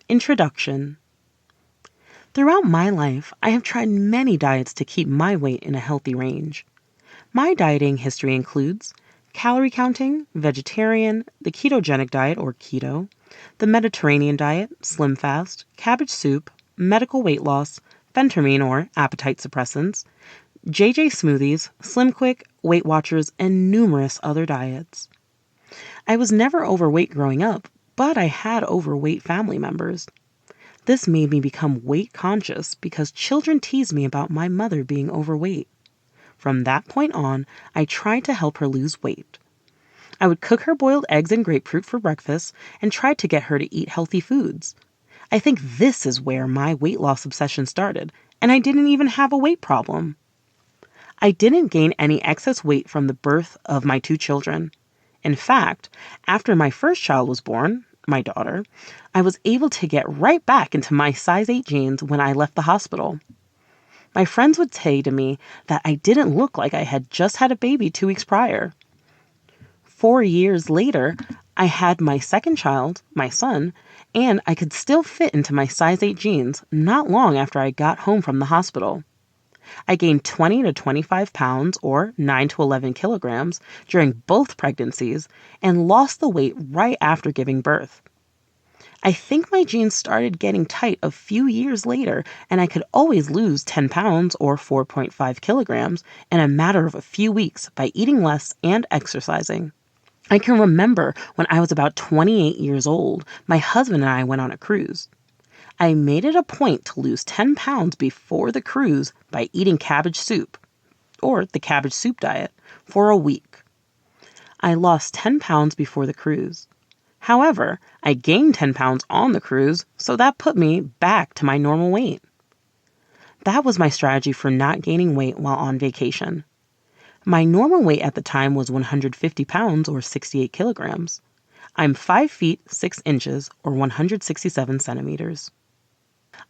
Introduction. Throughout my life, I have tried many diets to keep my weight in a healthy range. My dieting history includes calorie counting, vegetarian, the ketogenic diet or keto, the Mediterranean diet, slim fast, cabbage soup, medical weight loss, phentermine or appetite suppressants, JJ smoothies, Slim Quick, Weight Watchers, and numerous other diets. I was never overweight growing up, but I had overweight family members. This made me become weight conscious because children teased me about my mother being overweight. From that point on, I tried to help her lose weight. I would cook her boiled eggs and grapefruit for breakfast and tried to get her to eat healthy foods. I think this is where my weight loss obsession started, and I didn't even have a weight problem. I didn't gain any excess weight from the birth of my 2 children. In fact, after my first child was born, my daughter, I was able to get right back into my size 8 jeans when I left the hospital. My friends would say to me that I didn't look like I had just had a baby 2 weeks prior. 4 years later, I had my second child, my son, and I could still fit into my size 8 jeans not long after I got home from the hospital. I gained 20 to 25 pounds or 9 to 11 kilograms during both pregnancies and lost the weight right after giving birth. I think my jeans started getting tight a few years later and I could always lose 10 pounds or 4.5 kilograms in a matter of a few weeks by eating less and exercising. I can remember when I was about 28 years old, my husband and I went on a cruise. I made it a point to lose 10 pounds before the cruise by eating cabbage soup, or the cabbage soup diet, for a week. I lost 10 pounds before the cruise. However, I gained 10 pounds on the cruise, so that put me back to my normal weight. That was my strategy for not gaining weight while on vacation. My normal weight at the time was 150 pounds or 68 kilograms. I'm 5 feet 6 inches or 167 centimeters.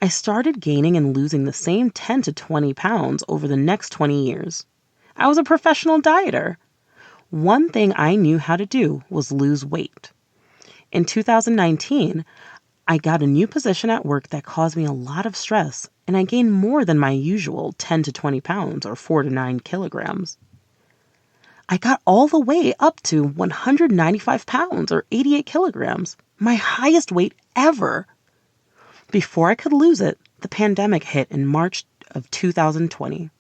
I started gaining and losing the same 10 to 20 pounds over the next 20 years. I was a professional dieter. One thing I knew how to do was lose weight. In 2019, I got a new position at work that caused me a lot of stress, and I gained more than my usual 10 to 20 pounds or 4 to 9 kilograms. I got all the way up to 195 pounds or 88 kilograms, my highest weight ever. Before I could lose it, the pandemic hit in March of 2020.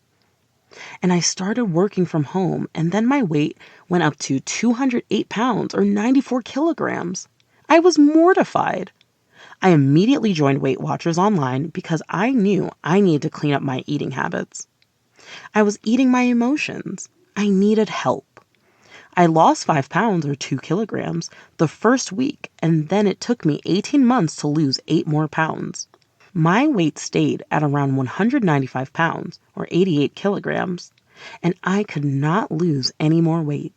And I started working from home, and then my weight went up to 208 pounds or 94 kilograms. I was mortified. I immediately joined Weight Watchers online because I knew I needed to clean up my eating habits. I was eating my emotions. I needed help. I lost 5 pounds or 2 kilograms the first week, and then it took me 18 months to lose 8 more pounds. My weight stayed at around 195 pounds or 88 kilograms, and I could not lose any more weight.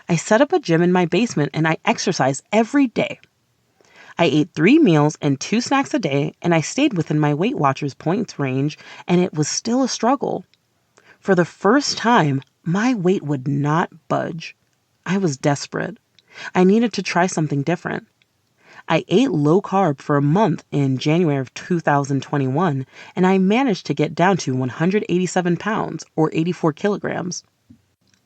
I set up a gym in my basement and I exercised every day. I ate 3 meals and 2 snacks a day, and I stayed within my Weight Watchers points range, and it was still a struggle. For the first time, my weight would not budge. I was desperate. I needed to try something different. I ate low carb for a month in January of 2021, and I managed to get down to 187 pounds or 84 kilograms.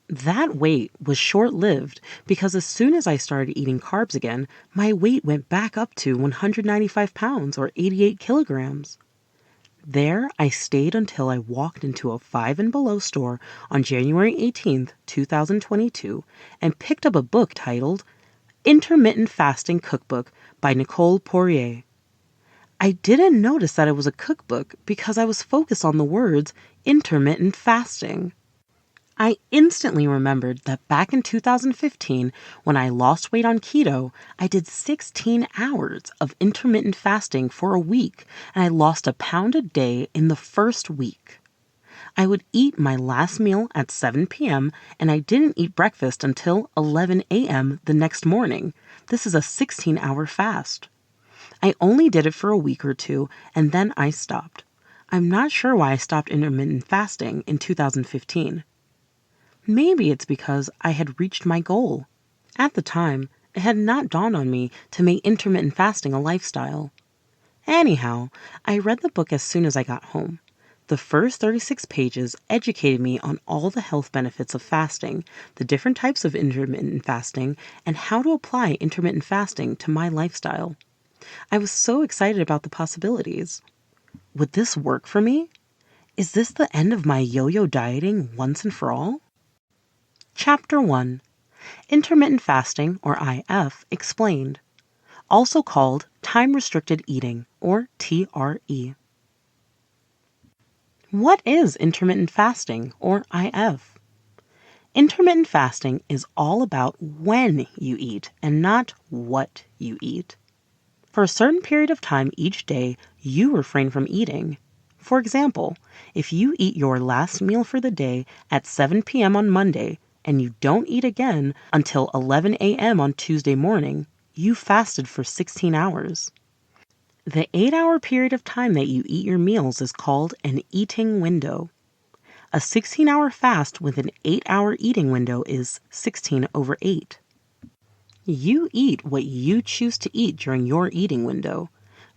That weight was short-lived because as soon as I started eating carbs again, my weight went back up to 195 pounds or 88 kilograms. There, I stayed until I walked into a 5 and Below store on January 18th, 2022, and picked up a book titled Intermittent Fasting Cookbook by Nicole Poirier. I didn't notice that it was a cookbook because I was focused on the words intermittent fasting. I instantly remembered that back in 2015, when I lost weight on keto, I did 16 hours of intermittent fasting for a week, and I lost a pound a day in the first week. I would eat my last meal at 7 p.m., and I didn't eat breakfast until 11 a.m. the next morning. This is a 16-hour fast. I only did it for a week or two, and then I stopped. I'm not sure why I stopped intermittent fasting in 2015. Maybe it's because I had reached my goal. At the time, it had not dawned on me to make intermittent fasting a lifestyle. Anyhow, I read the book as soon as I got home. The first 36 pages educated me on all the health benefits of fasting, the different types of intermittent fasting, and how to apply intermittent fasting to my lifestyle. I was so excited about the possibilities. Would this work for me? Is this the end of my yo-yo dieting once and for all? Chapter 1. Intermittent Fasting, or IF, Explained, also called Time-Restricted Eating, or TRE. What is intermittent fasting, or IF? Intermittent fasting is all about when you eat and not what you eat. For a certain period of time each day, you refrain from eating. For example, if you eat your last meal for the day at 7 p.m. on Monday and you don't eat again until 11 a.m. on Tuesday morning, you fasted for 16 hours. The 8-hour period of time that you eat your meals is called an eating window. A 16-hour fast with an 8-hour eating window is 16/8. You eat what you choose to eat during your eating window.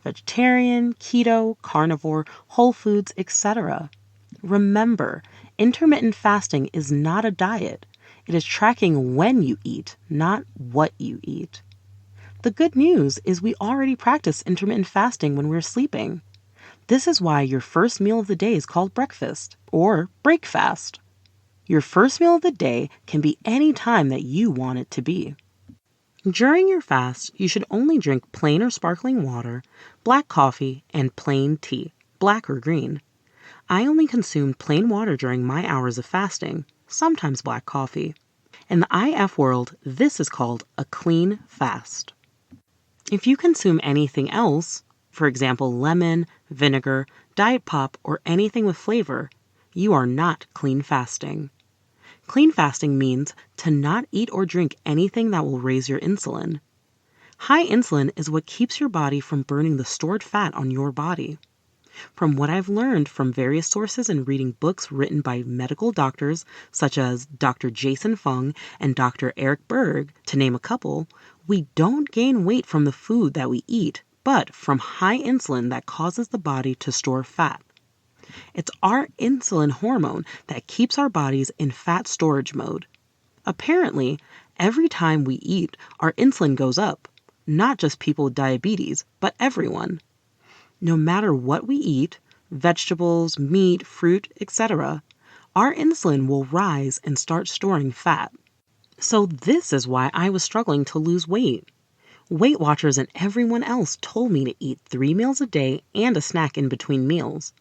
Vegetarian, keto, carnivore, whole foods, etc. Remember, intermittent fasting is not a diet. It is tracking when you eat, not what you eat. The good news is we already practice intermittent fasting when we're sleeping. This is why your first meal of the day is called breakfast, or breakfast. Your first meal of the day can be any time that you want it to be. During your fast, you should only drink plain or sparkling water, black coffee, and plain tea, black or green. I only consumed plain water during my hours of fasting, sometimes black coffee. In the IF world, this is called a clean fast. If you consume anything else, for example lemon, vinegar, diet pop, or anything with flavor, you are not clean fasting. Clean fasting means to not eat or drink anything that will raise your insulin. High insulin is what keeps your body from burning the stored fat on your body. From what I've learned from various sources and reading books written by medical doctors such as Dr. Jason Fung and Dr. Eric Berg, to name a couple, we don't gain weight from the food that we eat, but from high insulin that causes the body to store fat. It's our insulin hormone that keeps our bodies in fat storage mode. Apparently, every time we eat, our insulin goes up. Not just people with diabetes, but everyone. No matter what we eat, vegetables, meat, fruit, etc., our insulin will rise and start storing fat. So this is why I was struggling to lose weight. Weight Watchers and everyone else told me to eat 3 meals a day and a snack in between meals.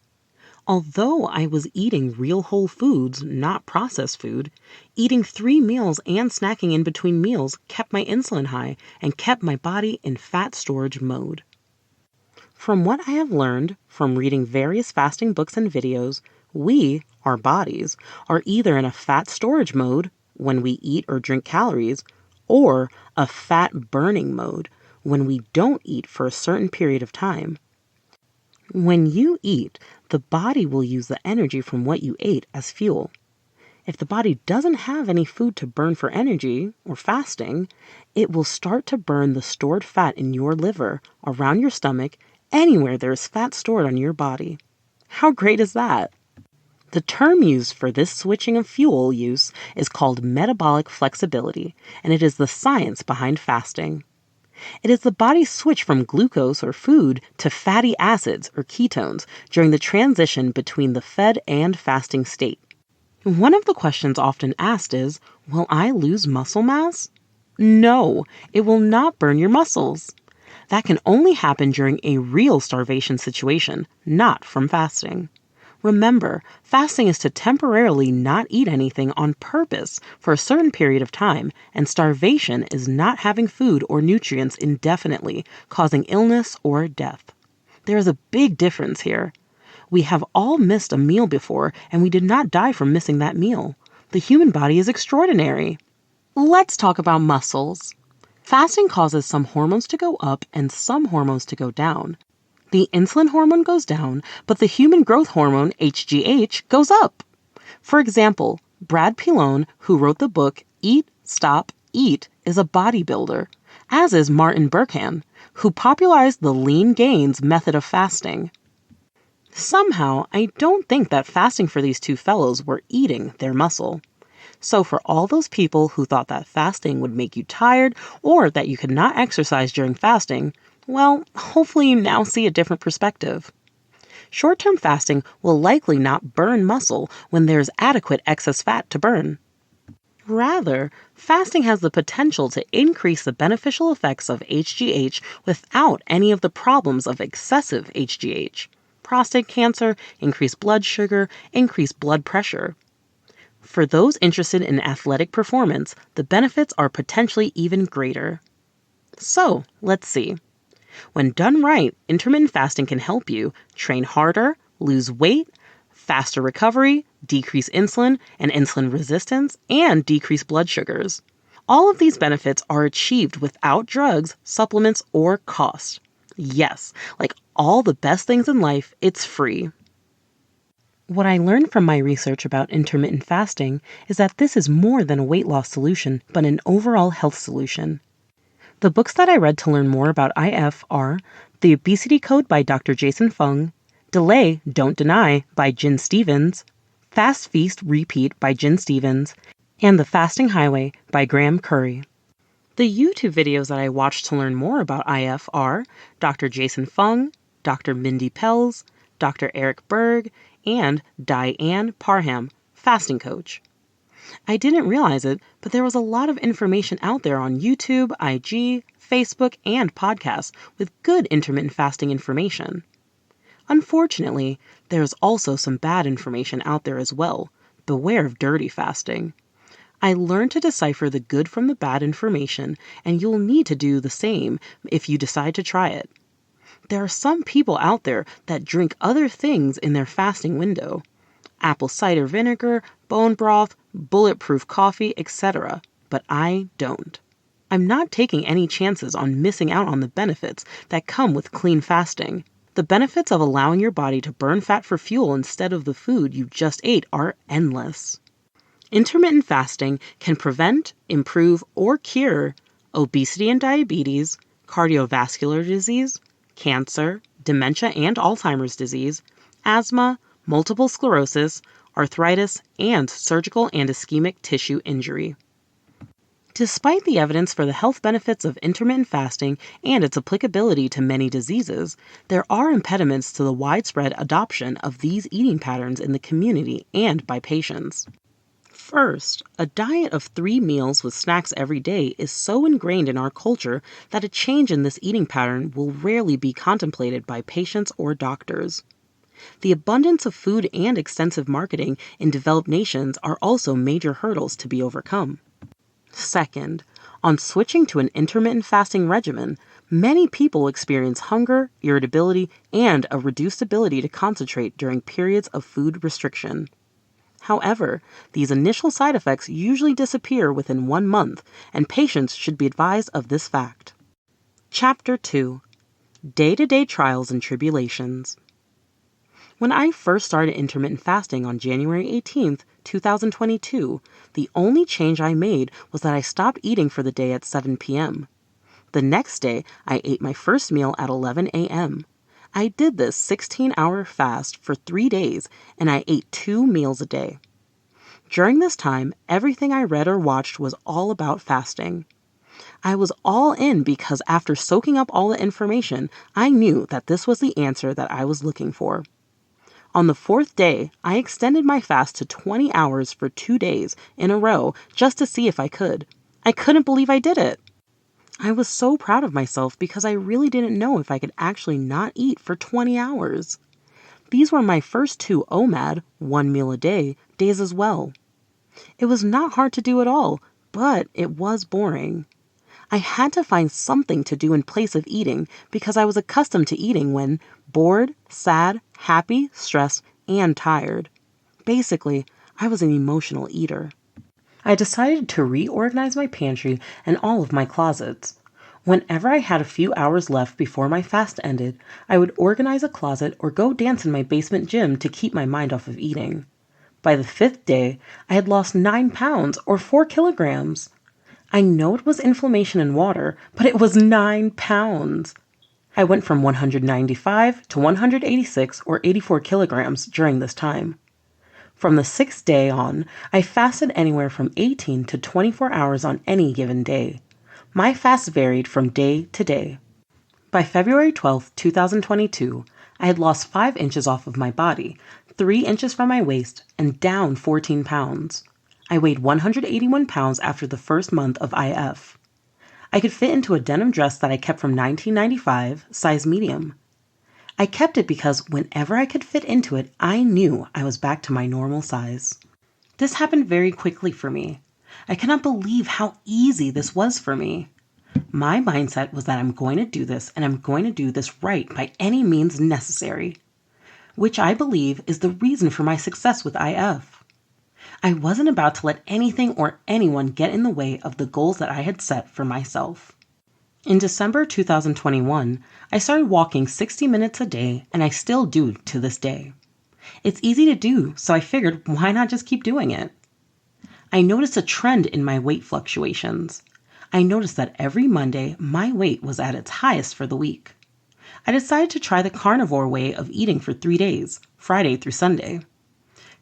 Although I was eating real whole foods, not processed food, eating 3 meals and snacking in between meals kept my insulin high and kept my body in fat storage mode. From what I have learned from reading various fasting books and videos, we, our bodies, are either in a fat storage mode when we eat or drink calories, or a fat burning mode when we don't eat for a certain period of time. When you eat, the body will use the energy from what you ate as fuel. If the body doesn't have any food to burn for energy, or fasting, it will start to burn the stored fat in your liver, around your stomach, anywhere there is fat stored on your body. How great is that? The term used for this switching of fuel use is called metabolic flexibility, and it is the science behind fasting. It is the body's switch from glucose or food to fatty acids or ketones during the transition between the fed and fasting state. One of the questions often asked is, will I lose muscle mass? No, it will not burn your muscles. That can only happen during a real starvation situation, not from fasting. Remember, fasting is to temporarily not eat anything on purpose for a certain period of time, and starvation is not having food or nutrients indefinitely, causing illness or death. There is a big difference here. We have all missed a meal before, and we did not die from missing that meal. The human body is extraordinary. Let's talk about muscles. Fasting causes some hormones to go up and some hormones to go down. The insulin hormone goes down, but the human growth hormone, HGH, goes up. For example, Brad Pilone, who wrote the book Eat, Stop, Eat, is a bodybuilder, as is Martin Burkhan, who popularized the lean gains method of fasting. Somehow, I don't think that fasting for these two fellows were eating their muscle. So for all those people who thought that fasting would make you tired or that you could not exercise during fasting, well, hopefully you now see a different perspective. Short-term fasting will likely not burn muscle when there's adequate excess fat to burn. Rather, fasting has the potential to increase the beneficial effects of HGH without any of the problems of excessive HGH. Prostate cancer, increased blood sugar, increased blood pressure. For those interested in athletic performance, the benefits are potentially even greater. So, let's see. When done right, intermittent fasting can help you train harder, lose weight, faster recovery, decrease insulin and insulin resistance, and decrease blood sugars. All of these benefits are achieved without drugs, supplements, or cost. Yes, like all the best things in life, it's free. What I learned from my research about intermittent fasting is that this is more than a weight loss solution, but an overall health solution. The books that I read to learn more about IF are The Obesity Code by Dr. Jason Fung, Delay, Don't Deny by Jen Stevens, Fast Feast Repeat by Jen Stevens, and The Fasting Highway by Graham Curry. The YouTube videos that I watched to learn more about IF are Dr. Jason Fung, Dr. Mindy Pelz, Dr. Eric Berg, and Diane Parham, fasting coach. I didn't realize it, but there was a lot of information out there on YouTube, IG, Facebook, and podcasts with good intermittent fasting information. Unfortunately, there's also some bad information out there as well. Beware of dirty fasting. I learned to decipher the good from the bad information, and you'll need to do the same if you decide to try it. There are some people out there that drink other things in their fasting window. Apple cider vinegar, bone broth, bulletproof coffee, etc. But I don't. I'm not taking any chances on missing out on the benefits that come with clean fasting. The benefits of allowing your body to burn fat for fuel instead of the food you just ate are endless. Intermittent fasting can prevent, improve, or cure obesity and diabetes, cardiovascular disease, cancer, dementia and Alzheimer's disease, asthma, multiple sclerosis, arthritis, and surgical and ischemic tissue injury. Despite the evidence for the health benefits of intermittent fasting and its applicability to many diseases, there are impediments to the widespread adoption of these eating patterns in the community and by patients. First, a diet of 3 meals with snacks every day is so ingrained in our culture that a change in this eating pattern will rarely be contemplated by patients or doctors. The abundance of food and extensive marketing in developed nations are also major hurdles to be overcome. Second, on switching to an intermittent fasting regimen, many people experience hunger, irritability, and a reduced ability to concentrate during periods of food restriction. However, these initial side effects usually disappear within 1 month, and patients should be advised of this fact. Chapter 2: Day-to-Day Trials and Tribulations. When I first started intermittent fasting on January 18, 2022, the only change I made was that I stopped eating for the day at 7 p.m. The next day, I ate my first meal at 11 a.m. I did this 16-hour fast for 3 days, and I ate 2 meals a day. During this time, everything I read or watched was all about fasting. I was all in because after soaking up all the information, I knew that this was the answer that I was looking for. On the 4th day, I extended my fast to 20 hours for 2 days in a row just to see if I could. I couldn't believe I did it. I was so proud of myself because I really didn't know if I could actually not eat for 20 hours. These were my first 2 OMAD, 1 meal a day, days as well. It was not hard to do at all, but it was boring. I had to find something to do in place of eating because I was accustomed to eating when bored, sad, happy, stressed, and tired. Basically, I was an emotional eater. I decided to reorganize my pantry and all of my closets. Whenever I had a few hours left before my fast ended, I would organize a closet or go dance in my basement gym to keep my mind off of eating. By the 5th day, I had lost 9 pounds or 4 kilograms. I know it was inflammation and water, but it was 9 pounds. I went from 195 to 186 or 84 kilograms during this time. From the sixth day on, I fasted anywhere from 18 to 24 hours on any given day. My fast varied from day to day. By February 12, 2022, I had lost 5 inches off of my body, 3 inches from my waist, and down 14 pounds. I weighed 181 pounds after the first month of IF. I could fit into a denim dress that I kept from 1995, size medium. I kept it because whenever I could fit into it, I knew I was back to my normal size. This happened very quickly for me. I cannot believe how easy this was for me. My mindset was that I'm going to do this and I'm going to do this right by any means necessary, which I believe is the reason for my success with IF. I wasn't about to let anything or anyone get in the way of the goals that I had set for myself. In December 2021, I started walking 60 minutes a day, and I still do to this day. It's easy to do, so I figured why not just keep doing it? I noticed a trend in my weight fluctuations. I noticed that every Monday, my weight was at its highest for the week. I decided to try the carnivore way of eating for 3 days, Friday through Sunday.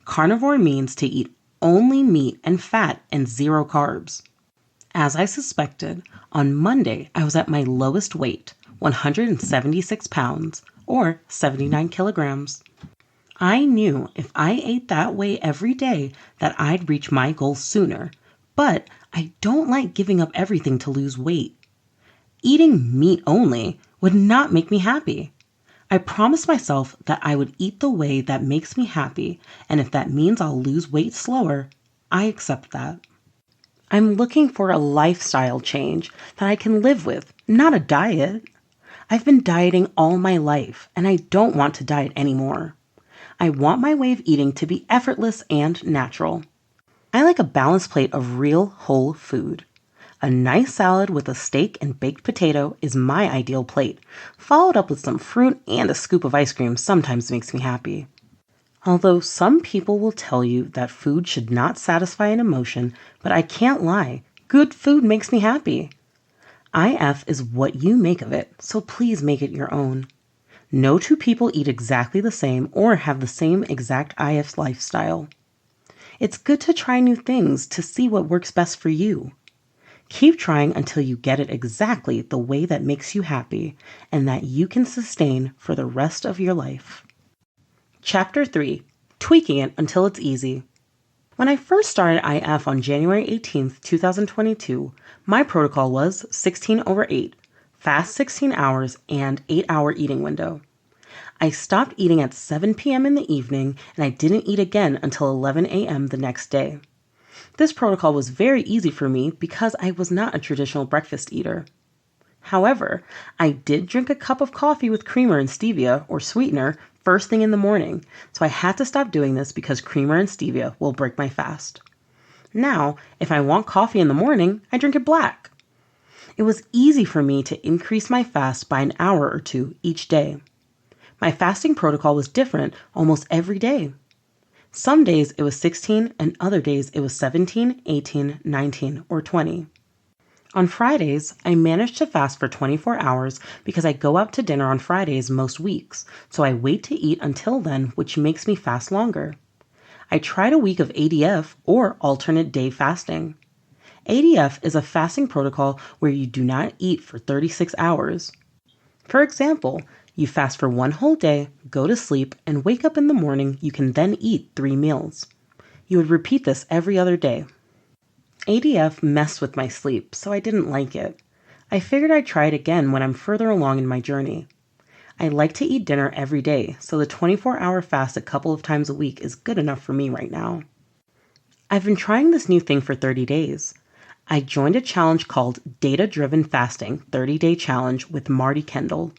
Carnivore means to eat only meat and fat and 0 carbs. As I suspected, on Monday I was at my lowest weight, 176 pounds, or 79 kilograms. I knew if I ate that way every day that I'd reach my goal sooner, but I don't like giving up everything to lose weight. Eating meat only would not make me happy. I promised myself that I would eat the way that makes me happy, and if that means I'll lose weight slower, I accept that. I'm looking for a lifestyle change that I can live with, not a diet. I've been dieting all my life, and I don't want to diet anymore. I want my way of eating to be effortless and natural. I like a balanced plate of real whole food. A nice salad with a steak and baked potato is my ideal plate, followed up with some fruit and a scoop of ice cream sometimes makes me happy. Although some people will tell you that food should not satisfy an emotion, but I can't lie, good food makes me happy. IF is what you make of it, so please make it your own. No two people eat exactly the same or have the same exact IF lifestyle. It's good to try new things to see what works best for you. Keep trying until you get it exactly the way that makes you happy and that you can sustain for the rest of your life. Chapter 3. Tweaking it until it's easy. When I first started IF on January 18, 2022, my protocol was 16/8, fast 16 hours, and 8-hour eating window. I stopped eating at 7 p.m. in the evening, and I didn't eat again until 11 a.m. the next day. This protocol was very easy for me because I was not a traditional breakfast eater. However, I did drink a cup of coffee with creamer and stevia, or sweetener, first thing in the morning, so I had to stop doing this because creamer and stevia will break my fast. Now, if I want coffee in the morning, I drink it black. It was easy for me to increase my fast by an hour or 2 each day. My fasting protocol was different almost every day. Some days it was 16 and other days it was 17, 18, 19, or 20. On Fridays, I managed to fast for 24 hours because I go out to dinner on Fridays most weeks, so I wait to eat until then, which makes me fast longer. I tried a week of ADF, or alternate day fasting. ADF is a fasting protocol where you do not eat for 36 hours. For example, you fast for 1 whole day, go to sleep, and wake up in the morning. You can then eat 3 meals. You would repeat this every other day. ADF messed with my sleep, so I didn't like it. I figured I'd try it again when I'm further along in my journey. I like to eat dinner every day, so the 24-hour fast a couple of times a week is good enough for me right now. I've been trying this new thing for 30 days. I joined a challenge called Data Driven Fasting 30-Day Challenge with Marty Kendall.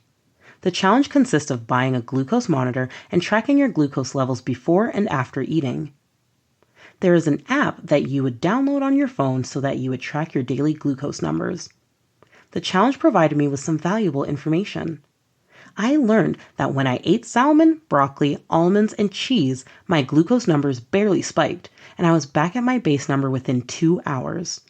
The challenge consists of buying a glucose monitor and tracking your glucose levels before and after eating. There is an app that you would download on your phone so that you would track your daily glucose numbers. The challenge provided me with some valuable information. I learned that when I ate salmon, broccoli, almonds, and cheese, my glucose numbers barely spiked, and I was back at my base number within 2 hours.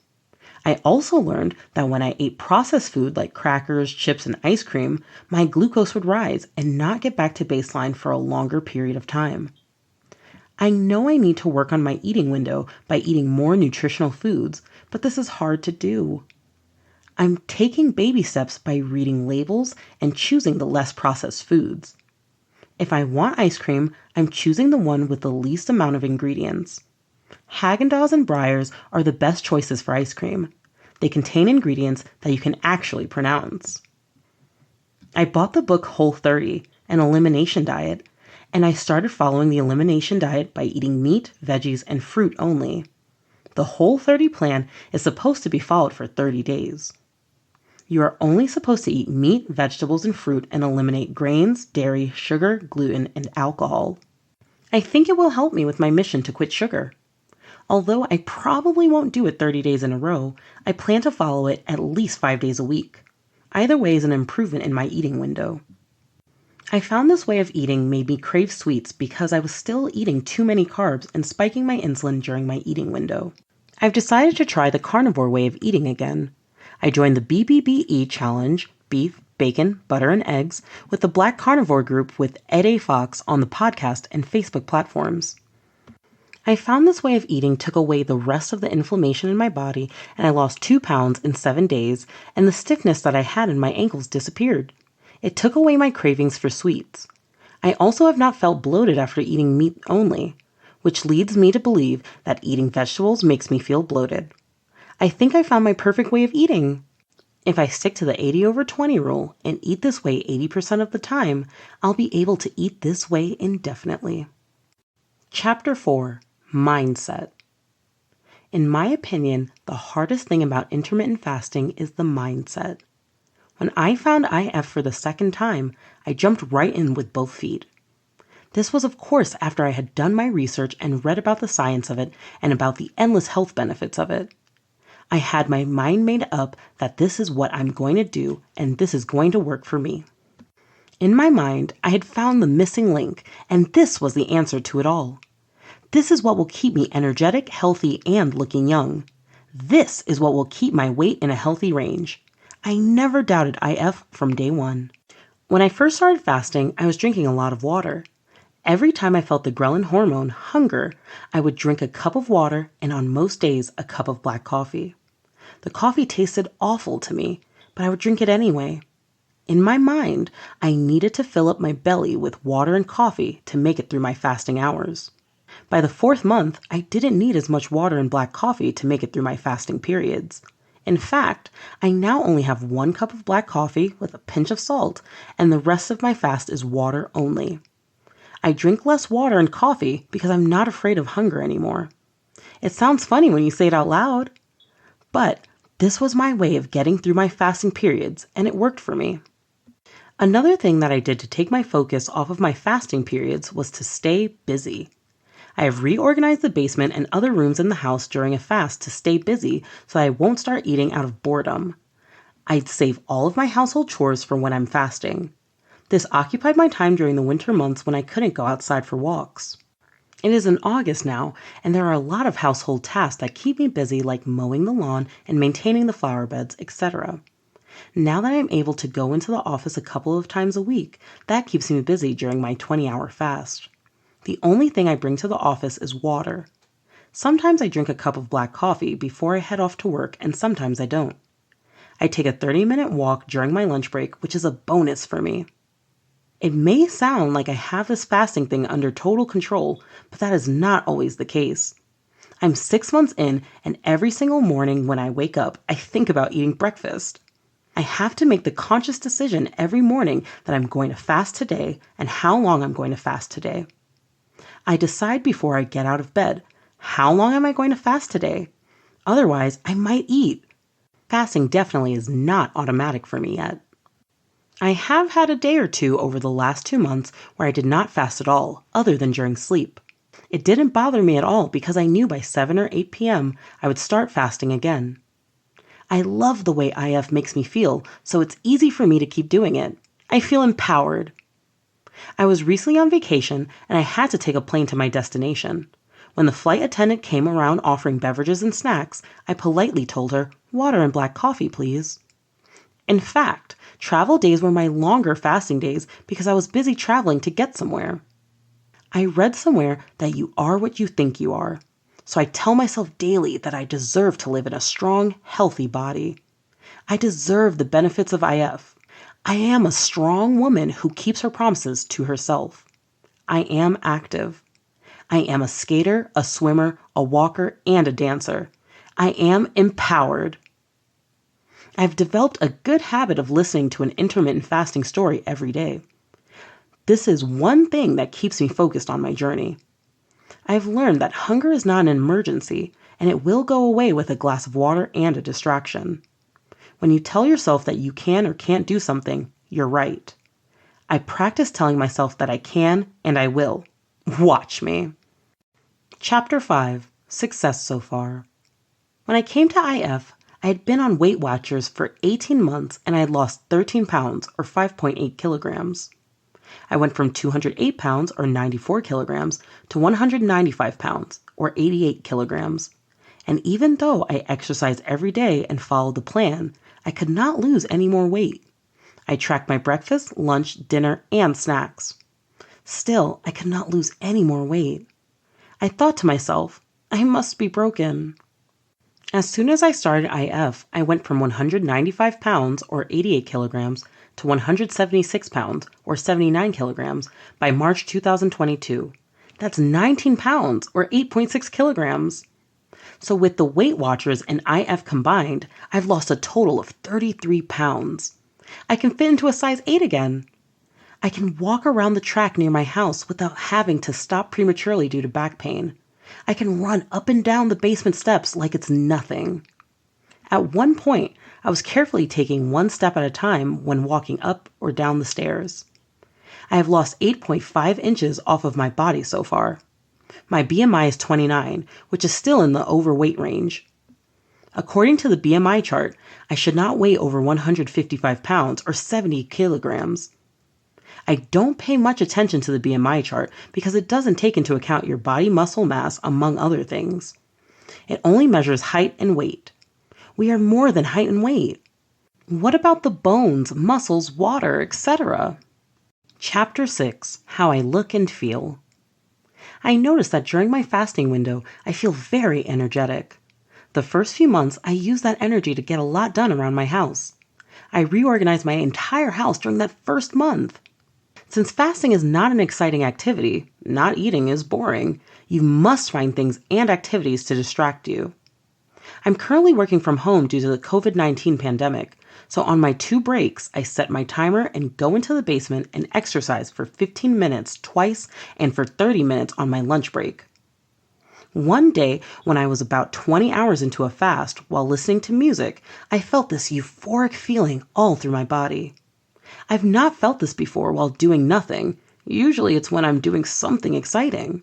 I also learned that when I ate processed food like crackers, chips, and ice cream, my glucose would rise and not get back to baseline for a longer period of time. I know I need to work on my eating window by eating more nutritional foods, but this is hard to do. I'm taking baby steps by reading labels and choosing the less processed foods. If I want ice cream, I'm choosing the one with the least amount of ingredients. Haagen-Dazs and Breyers are the best choices for ice cream. They contain ingredients that you can actually pronounce. I bought the book Whole30, an elimination diet, and I started following the elimination diet by eating meat, veggies, and fruit only. The Whole30 plan is supposed to be followed for 30 days. You are only supposed to eat meat, vegetables, and fruit and eliminate grains, dairy, sugar, gluten, and alcohol. I think it will help me with my mission to quit sugar. Although I probably won't do it 30 days in a row, I plan to follow it at least 5 days a week. Either way is an improvement in my eating window. I found this way of eating made me crave sweets because I was still eating too many carbs and spiking my insulin during my eating window. I've decided to try the carnivore way of eating again. I joined the BBBE challenge, beef, bacon, butter, and eggs, with the Black Carnivore group with Ed A. Fox on the podcast and Facebook platforms. I found this way of eating took away the rest of the inflammation in my body, and I lost 2 pounds in 7 days, and the stiffness that I had in my ankles disappeared. It took away my cravings for sweets. I also have not felt bloated after eating meat only, which leads me to believe that eating vegetables makes me feel bloated. I think I found my perfect way of eating. If I stick to the 80/20 rule and eat this way 80% of the time, I'll be able to eat this way indefinitely. Chapter 4. Mindset. In my opinion, the hardest thing about intermittent fasting is the mindset. When I found IF for the second time, I jumped right in with both feet. This was, of course, after I had done my research and read about the science of it and about the endless health benefits of it. I had my mind made up that this is what I'm going to do and this is going to work for me. In my mind, I had found the missing link, and this was the answer to it all. This is what will keep me energetic, healthy, and looking young. This is what will keep my weight in a healthy range. I never doubted IF from day one. When I first started fasting, I was drinking a lot of water. Every time I felt the ghrelin hormone, hunger, I would drink a cup of water and on most days a cup of black coffee. The coffee tasted awful to me, but I would drink it anyway. In my mind, I needed to fill up my belly with water and coffee to make it through my fasting hours. By the 4th month, I didn't need as much water and black coffee to make it through my fasting periods. In fact, I now only have 1 cup of black coffee with a pinch of salt, and the rest of my fast is water only. I drink less water and coffee because I'm not afraid of hunger anymore. It sounds funny when you say it out loud, but this was my way of getting through my fasting periods, and it worked for me. Another thing that I did to take my focus off of my fasting periods was to stay busy. I have reorganized the basement and other rooms in the house during a fast to stay busy so I won't start eating out of boredom. I'd save all of my household chores for when I'm fasting. This occupied my time during the winter months when I couldn't go outside for walks. It is in August now, and there are a lot of household tasks that keep me busy, like mowing the lawn and maintaining the flower beds, etc. Now that I'm able to go into the office a couple of times a week, that keeps me busy during my 20-hour fast. The only thing I bring to the office is water. Sometimes I drink a cup of black coffee before I head off to work, and sometimes I don't. I take a 30-minute walk during my lunch break, which is a bonus for me. It may sound like I have this fasting thing under total control, but that is not always the case. I'm 6 months in, and every single morning when I wake up, I think about eating breakfast. I have to make the conscious decision every morning that I'm going to fast today and how long I'm going to fast today. I decide before I get out of bed, how long am I going to fast today? Otherwise, I might eat. Fasting definitely is not automatic for me yet. I have had a day or two over the last 2 months where I did not fast at all, other than during sleep. It didn't bother me at all because I knew by 7 or 8 p.m. I would start fasting again. I love the way IF makes me feel, so it's easy for me to keep doing it. I feel empowered. I was recently on vacation and I had to take a plane to my destination. When the flight attendant came around offering beverages and snacks, I politely told her, "Water and black coffee, please." In fact, travel days were my longer fasting days because I was busy traveling to get somewhere. I read somewhere that you are what you think you are. So I tell myself daily that I deserve to live in a strong, healthy body. I deserve the benefits of IF. I am a strong woman who keeps her promises to herself. I am active. I am a skater, a swimmer, a walker, and a dancer. I am empowered. I've developed a good habit of listening to an intermittent fasting story every day. This is one thing that keeps me focused on my journey. I've learned that hunger is not an emergency, and it will go away with a glass of water and a distraction. When you tell yourself that you can or can't do something, you're right. I practice telling myself that I can and I will. Watch me. Chapter 5. Success so far. When I came to IF, I had been on Weight Watchers for 18 months and I had lost 13 pounds or 5.8 kilograms. I went from 208 pounds or 94 kilograms to 195 pounds or 88 kilograms. And even though I exercised every day and followed the plan, I could not lose any more weight. I tracked my breakfast, lunch, dinner, and snacks. Still, I could not lose any more weight. I thought to myself, I must be broken. As soon as I started IF, I went from 195 pounds or 88 kilograms to 176 pounds or 79 kilograms by March 2022. That's 19 pounds or 8.6 kilograms. So with the Weight Watchers and IF combined, I've lost a total of 33 pounds. I can fit into a size 8 again. I can walk around the track near my house without having to stop prematurely due to back pain. I can run up and down the basement steps like it's nothing. At one point, I was carefully taking one step at a time when walking up or down the stairs. I have lost 8.5 inches off of my body so far. My BMI is 29, which is still in the overweight range. According to the BMI chart, I should not weigh over 155 pounds or 70 kilograms. I don't pay much attention to the BMI chart because it doesn't take into account your body muscle mass, among other things. It only measures height and weight. We are more than height and weight. What about the bones, muscles, water, etc.? Chapter 6. How I Look and Feel. I noticed that during my fasting window, I feel very energetic. The first few months, I used that energy to get a lot done around my house. I reorganized my entire house during that first month. Since fasting is not an exciting activity, not eating is boring, you must find things and activities to distract you. I'm currently working from home due to the COVID-19 pandemic, so on my 2 breaks, I set my timer and go into the basement and exercise for 15 minutes twice and for 30 minutes on my lunch break. One day, when I was about 20 hours into a fast while listening to music, I felt this euphoric feeling all through my body. I've not felt this before while doing nothing. Usually it's when I'm doing something exciting.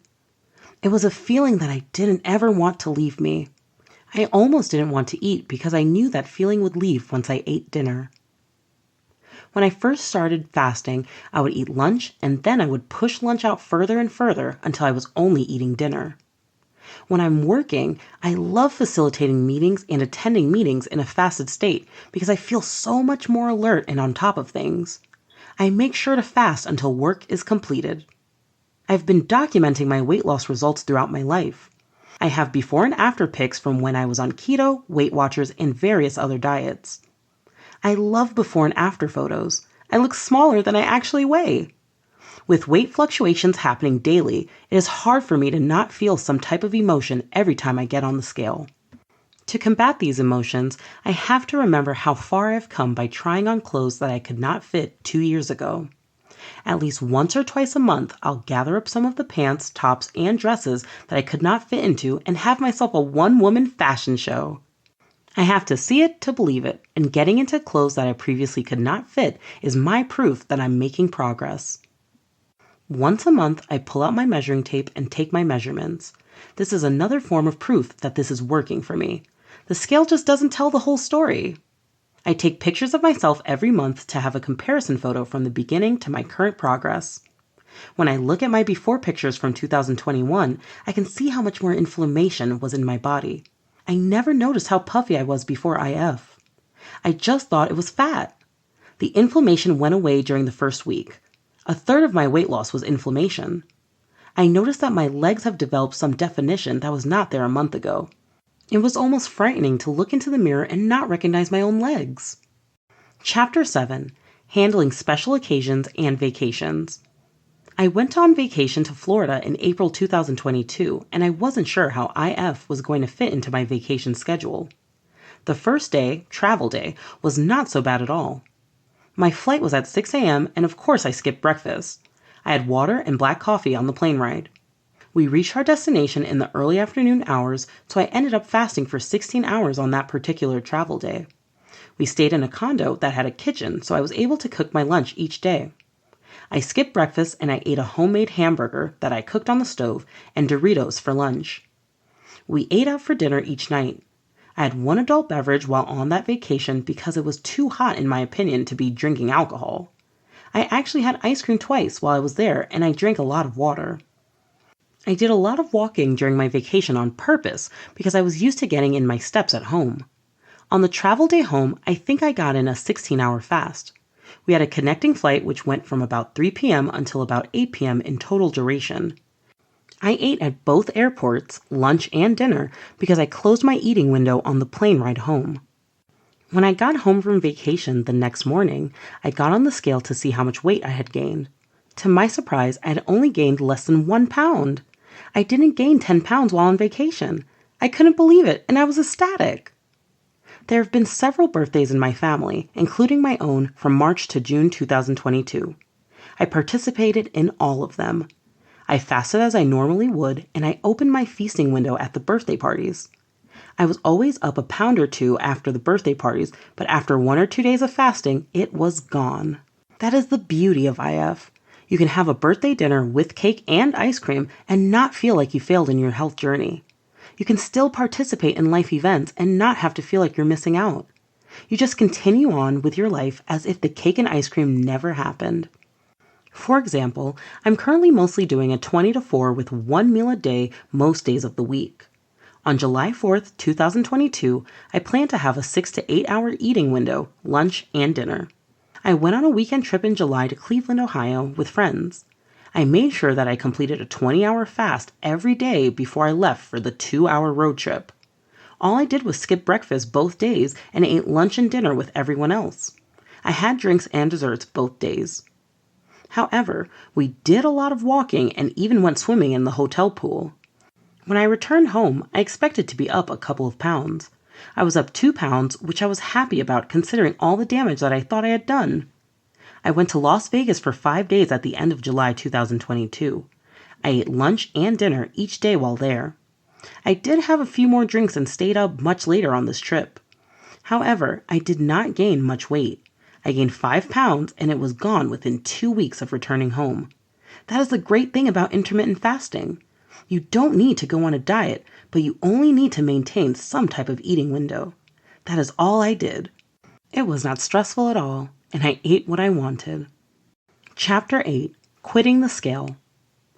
It was a feeling that I didn't ever want to leave me. I almost didn't want to eat because I knew that feeling would leave once I ate dinner. When I first started fasting, I would eat lunch and then I would push lunch out further and further until I was only eating dinner. When I'm working, I love facilitating meetings and attending meetings in a fasted state because I feel so much more alert and on top of things. I make sure to fast until work is completed. I've been documenting my weight loss results throughout my life. I have before and after pics from when I was on keto, Weight Watchers, and various other diets. I love before and after photos. I look smaller than I actually weigh. With weight fluctuations happening daily, it is hard for me to not feel some type of emotion every time I get on the scale. To combat these emotions, I have to remember how far I've come by trying on clothes that I could not fit 2 years ago. At least once or twice a month, I'll gather up some of the pants, tops, and dresses that I could not fit into and have myself a one-woman fashion show. I have to see it to believe it, and getting into clothes that I previously could not fit is my proof that I'm making progress. Once a month, I pull out my measuring tape and take my measurements. This is another form of proof that this is working for me. The scale just doesn't tell the whole story. I take pictures of myself every month to have a comparison photo from the beginning to my current progress. When I look at my before pictures from 2021, I can see how much more inflammation was in my body. I never noticed how puffy I was before IF. I just thought it was fat. The inflammation went away during the first week. A third of my weight loss was inflammation. I noticed that my legs have developed some definition that was not there a month ago. It was almost frightening to look into the mirror and not recognize my own legs. Chapter 7. Handling Special Occasions and Vacations. I went on vacation to Florida in April 2022, and I wasn't sure how IF was going to fit into my vacation schedule. The first day, travel day, was not so bad at all. My flight was at 6 a.m., and of course I skipped breakfast. I had water and black coffee on the plane ride. We reached our destination in the early afternoon hours, so I ended up fasting for 16 hours on that particular travel day. We stayed in a condo that had a kitchen, so I was able to cook my lunch each day. I skipped breakfast and I ate a homemade hamburger that I cooked on the stove and Doritos for lunch. We ate out for dinner each night. I had one adult beverage while on that vacation because it was too hot in my opinion to be drinking alcohol. I actually had ice cream twice while I was there, and I drank a lot of water. I did a lot of walking during my vacation on purpose because I was used to getting in my steps at home. On the travel day home, I think I got in a 16-hour fast. We had a connecting flight which went from about 3 p.m. until about 8 p.m. in total duration. I ate at both airports, lunch and dinner, because I closed my eating window on the plane ride home. When I got home from vacation the next morning, I got on the scale to see how much weight I had gained. To my surprise, I had only gained less than 1 pound. I didn't gain 10 pounds while on vacation. I couldn't believe it, and I was ecstatic. There have been several birthdays in my family, including my own from March to June 2022. I participated in all of them. I fasted as I normally would, and I opened my feasting window at the birthday parties. I was always up a pound or two after the birthday parties, but after 1 or 2 days of fasting, it was gone. That is the beauty of IF. You can have a birthday dinner with cake and ice cream and not feel like you failed in your health journey. You can still participate in life events and not have to feel like you're missing out. You just continue on with your life as if the cake and ice cream never happened. For example, I'm currently mostly doing a 20 to 4 with 1 meal a day most days of the week. On July 4th, 2022, I plan to have a 6 to 8 hour eating window, lunch and dinner. I went on a weekend trip in July to Cleveland, Ohio with friends. I made sure that I completed a 20-hour fast every day before I left for the 2-hour road trip. All I did was skip breakfast both days and ate lunch and dinner with everyone else. I had drinks and desserts both days. However, we did a lot of walking and even went swimming in the hotel pool. When I returned home, I expected to be up a couple of pounds. I was up 2 pounds, which I was happy about considering all the damage that I thought I had done. I went to Las Vegas for 5 days at the end of July 2022. I ate lunch and dinner each day while there. I did have a few more drinks and stayed up much later on this trip. However, I did not gain much weight. I gained 5 pounds and it was gone within 2 weeks of returning home. That is the great thing about intermittent fasting. You don't need to go on a diet, but you only need to maintain some type of eating window. That is all I did. It was not stressful at all, and I ate what I wanted. Chapter 8. Quitting the Scale.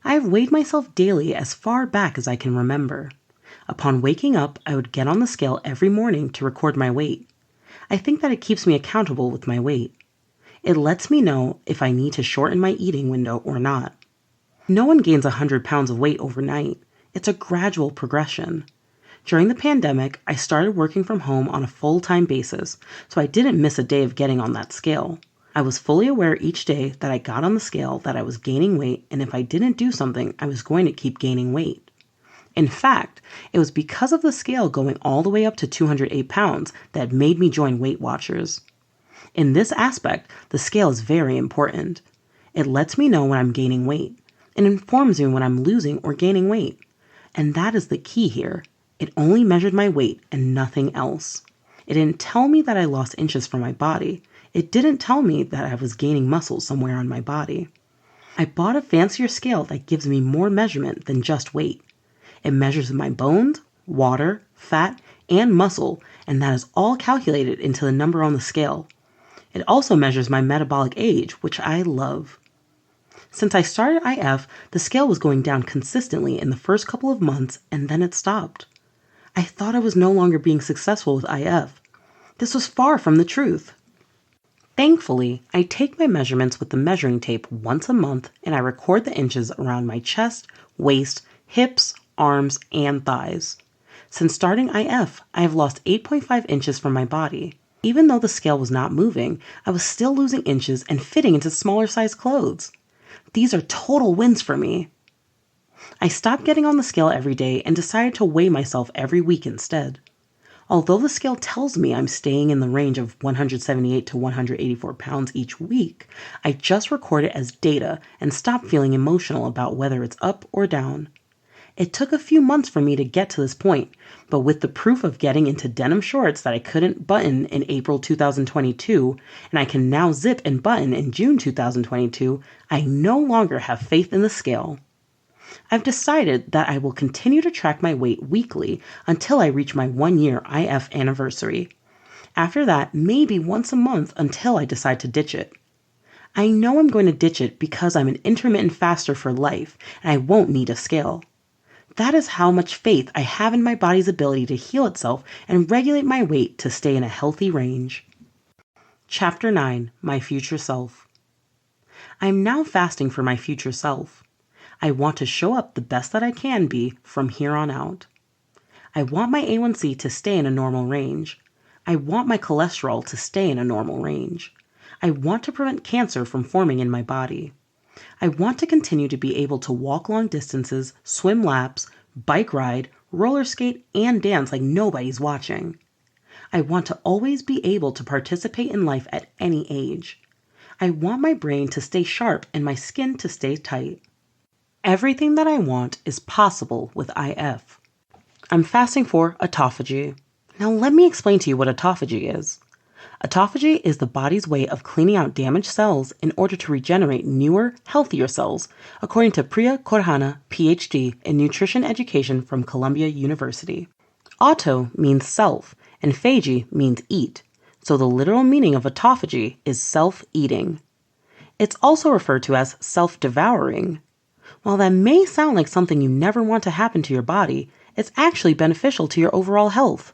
I have weighed myself daily as far back as I can remember. Upon waking up, I would get on the scale every morning to record my weight. I think that it keeps me accountable with my weight. It lets me know if I need to shorten my eating window or not. No one gains 100 pounds of weight overnight. It's a gradual progression. During the pandemic, I started working from home on a full-time basis, so I didn't miss a day of getting on that scale. I was fully aware each day that I got on the scale that I was gaining weight, and if I didn't do something, I was going to keep gaining weight. In fact, it was because of the scale going all the way up to 208 pounds that made me join Weight Watchers. In this aspect, the scale is very important. It lets me know when I'm gaining weight. It informs me when I'm losing or gaining weight. And that is the key here. It only measured my weight and nothing else. It didn't tell me that I lost inches from my body. It didn't tell me that I was gaining muscle somewhere on my body. I bought a fancier scale that gives me more measurement than just weight. It measures my bones, water, fat, and muscle, and that is all calculated into the number on the scale. It also measures my metabolic age, which I love. Since I started IF, the scale was going down consistently in the first couple of months and then it stopped. I thought I was no longer being successful with IF. This was far from the truth. Thankfully, I take my measurements with the measuring tape once a month and I record the inches around my chest, waist, hips, arms, and thighs. Since starting IF, I have lost 8.5 inches from my body. Even though the scale was not moving, I was still losing inches and fitting into smaller size clothes. These are total wins for me. I stopped getting on the scale every day and decided to weigh myself every week instead. Although the scale tells me I'm staying in the range of 178 to 184 pounds each week, I just record it as data and stop feeling emotional about whether it's up or down. It took a few months for me to get to this point, but with the proof of getting into denim shorts that I couldn't button in April 2022, and I can now zip and button in June 2022, I no longer have faith in the scale. I've decided that I will continue to track my weight weekly until I reach my 1-year IF anniversary. After that, maybe once a month until I decide to ditch it. I know I'm going to ditch it because I'm an intermittent faster for life and I won't need a scale. That is how much faith I have in my body's ability to heal itself and regulate my weight to stay in a healthy range. Chapter 9. My Future Self. I am now fasting for my future self. I want to show up the best that I can be from here on out. I want my A1C to stay in a normal range. I want my cholesterol to stay in a normal range. I want to prevent cancer from forming in my body. I want to continue to be able to walk long distances, swim laps, bike ride, roller skate, and dance like nobody's watching. I want to always be able to participate in life at any age. I want my brain to stay sharp and my skin to stay tight. Everything that I want is possible with IF. I'm fasting for autophagy. Now let me explain to you what autophagy is. Autophagy is the body's way of cleaning out damaged cells in order to regenerate newer, healthier cells, according to Priya Korhana, PhD in nutrition education from Columbia University. Auto means self, and phagy means eat, so the literal meaning of autophagy is self-eating. It's also referred to as self-devouring. While that may sound like something you never want to happen to your body, it's actually beneficial to your overall health.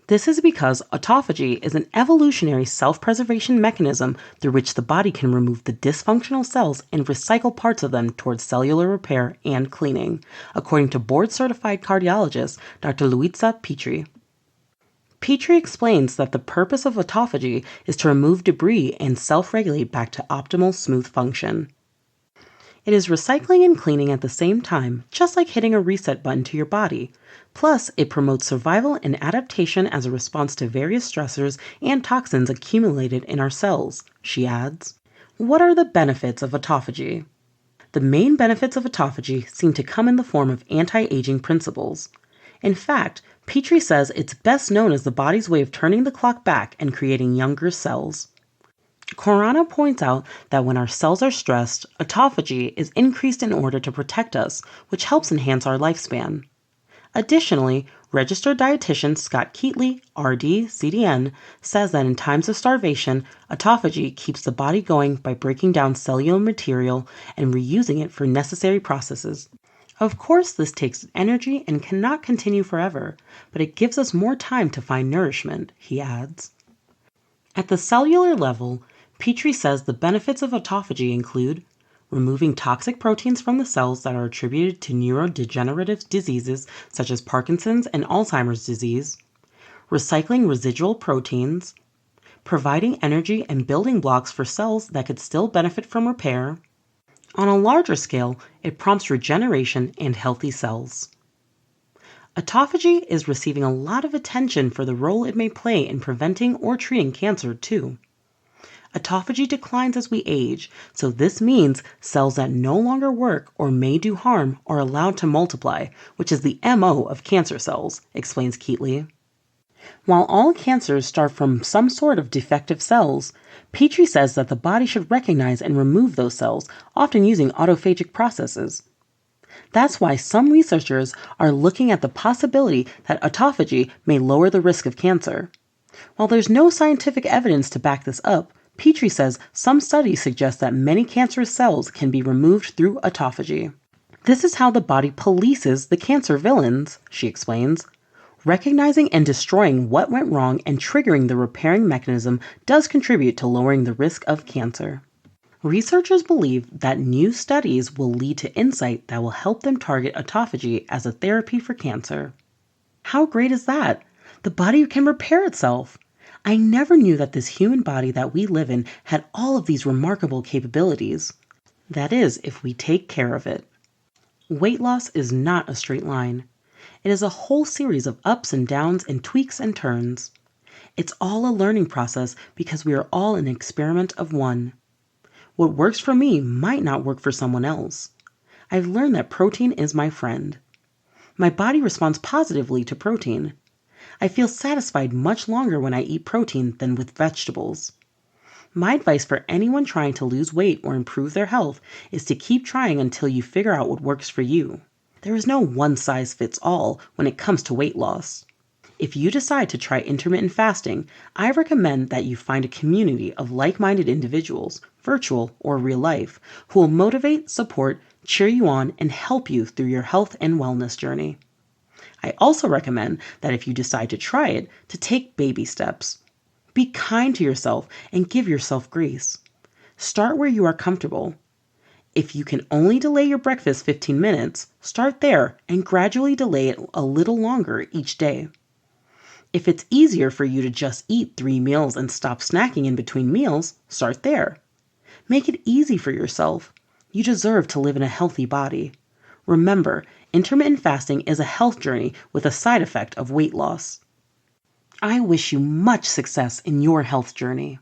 This is because autophagy is an evolutionary self-preservation mechanism through which the body can remove the dysfunctional cells and recycle parts of them towards cellular repair and cleaning, according to board-certified cardiologist Dr. Luisa Petri. Petri explains that the purpose of autophagy is to remove debris and self-regulate back to optimal smooth function. It is recycling and cleaning at the same time, just like hitting a reset button to your body. Plus, it promotes survival and adaptation as a response to various stressors and toxins accumulated in our cells, she adds. What are the benefits of autophagy? The main benefits of autophagy seem to come in the form of anti-aging principles. In fact, Petri says it's best known as the body's way of turning the clock back and creating younger cells. Korhana points out that when our cells are stressed, autophagy is increased in order to protect us, which helps enhance our lifespan. Additionally, registered dietitian Scott Keatley, RD, CDN, says that in times of starvation, autophagy keeps the body going by breaking down cellular material and reusing it for necessary processes. Of course, this takes energy and cannot continue forever, but it gives us more time to find nourishment, he adds. At the cellular level, Petri says the benefits of autophagy include removing toxic proteins from the cells that are attributed to neurodegenerative diseases such as Parkinson's and Alzheimer's disease, recycling residual proteins, providing energy and building blocks for cells that could still benefit from repair. On a larger scale, it prompts regeneration and healthy cells. Autophagy is receiving a lot of attention for the role it may play in preventing or treating cancer, too. Autophagy declines as we age, so this means cells that no longer work or may do harm are allowed to multiply, which is the MO of cancer cells, explains Keatley. While all cancers start from some sort of defective cells, Petri says that the body should recognize and remove those cells, often using autophagic processes. That's why some researchers are looking at the possibility that autophagy may lower the risk of cancer. While there's no scientific evidence to back this up, Petrie says some studies suggest that many cancerous cells can be removed through autophagy. This is how the body polices the cancer villains, she explains. Recognizing and destroying what went wrong and triggering the repairing mechanism does contribute to lowering the risk of cancer. Researchers believe that new studies will lead to insight that will help them target autophagy as a therapy for cancer. How great is that? The body can repair itself. I never knew that this human body that we live in had all of these remarkable capabilities. That is, if we take care of it. Weight loss is not a straight line. It is a whole series of ups and downs and tweaks and turns. It's all a learning process because we are all an experiment of one. What works for me might not work for someone else. I've learned that protein is my friend. My body responds positively to protein. I feel satisfied much longer when I eat protein than with vegetables. My advice for anyone trying to lose weight or improve their health is to keep trying until you figure out what works for you. There is no one-size-fits-all when it comes to weight loss. If you decide to try intermittent fasting, I recommend that you find a community of like-minded individuals, virtual or real life, who will motivate, support, cheer you on, and help you through your health and wellness journey. I also recommend that if you decide to try it, to take baby steps. Be kind to yourself and give yourself grace. Start where you are comfortable. If you can only delay your breakfast 15 minutes, start there and gradually delay it a little longer each day. If it's easier for you to just eat 3 meals and stop snacking in between meals, start there. Make it easy for yourself. You deserve to live in a healthy body. Remember, intermittent fasting is a health journey with a side effect of weight loss. I wish you much success in your health journey.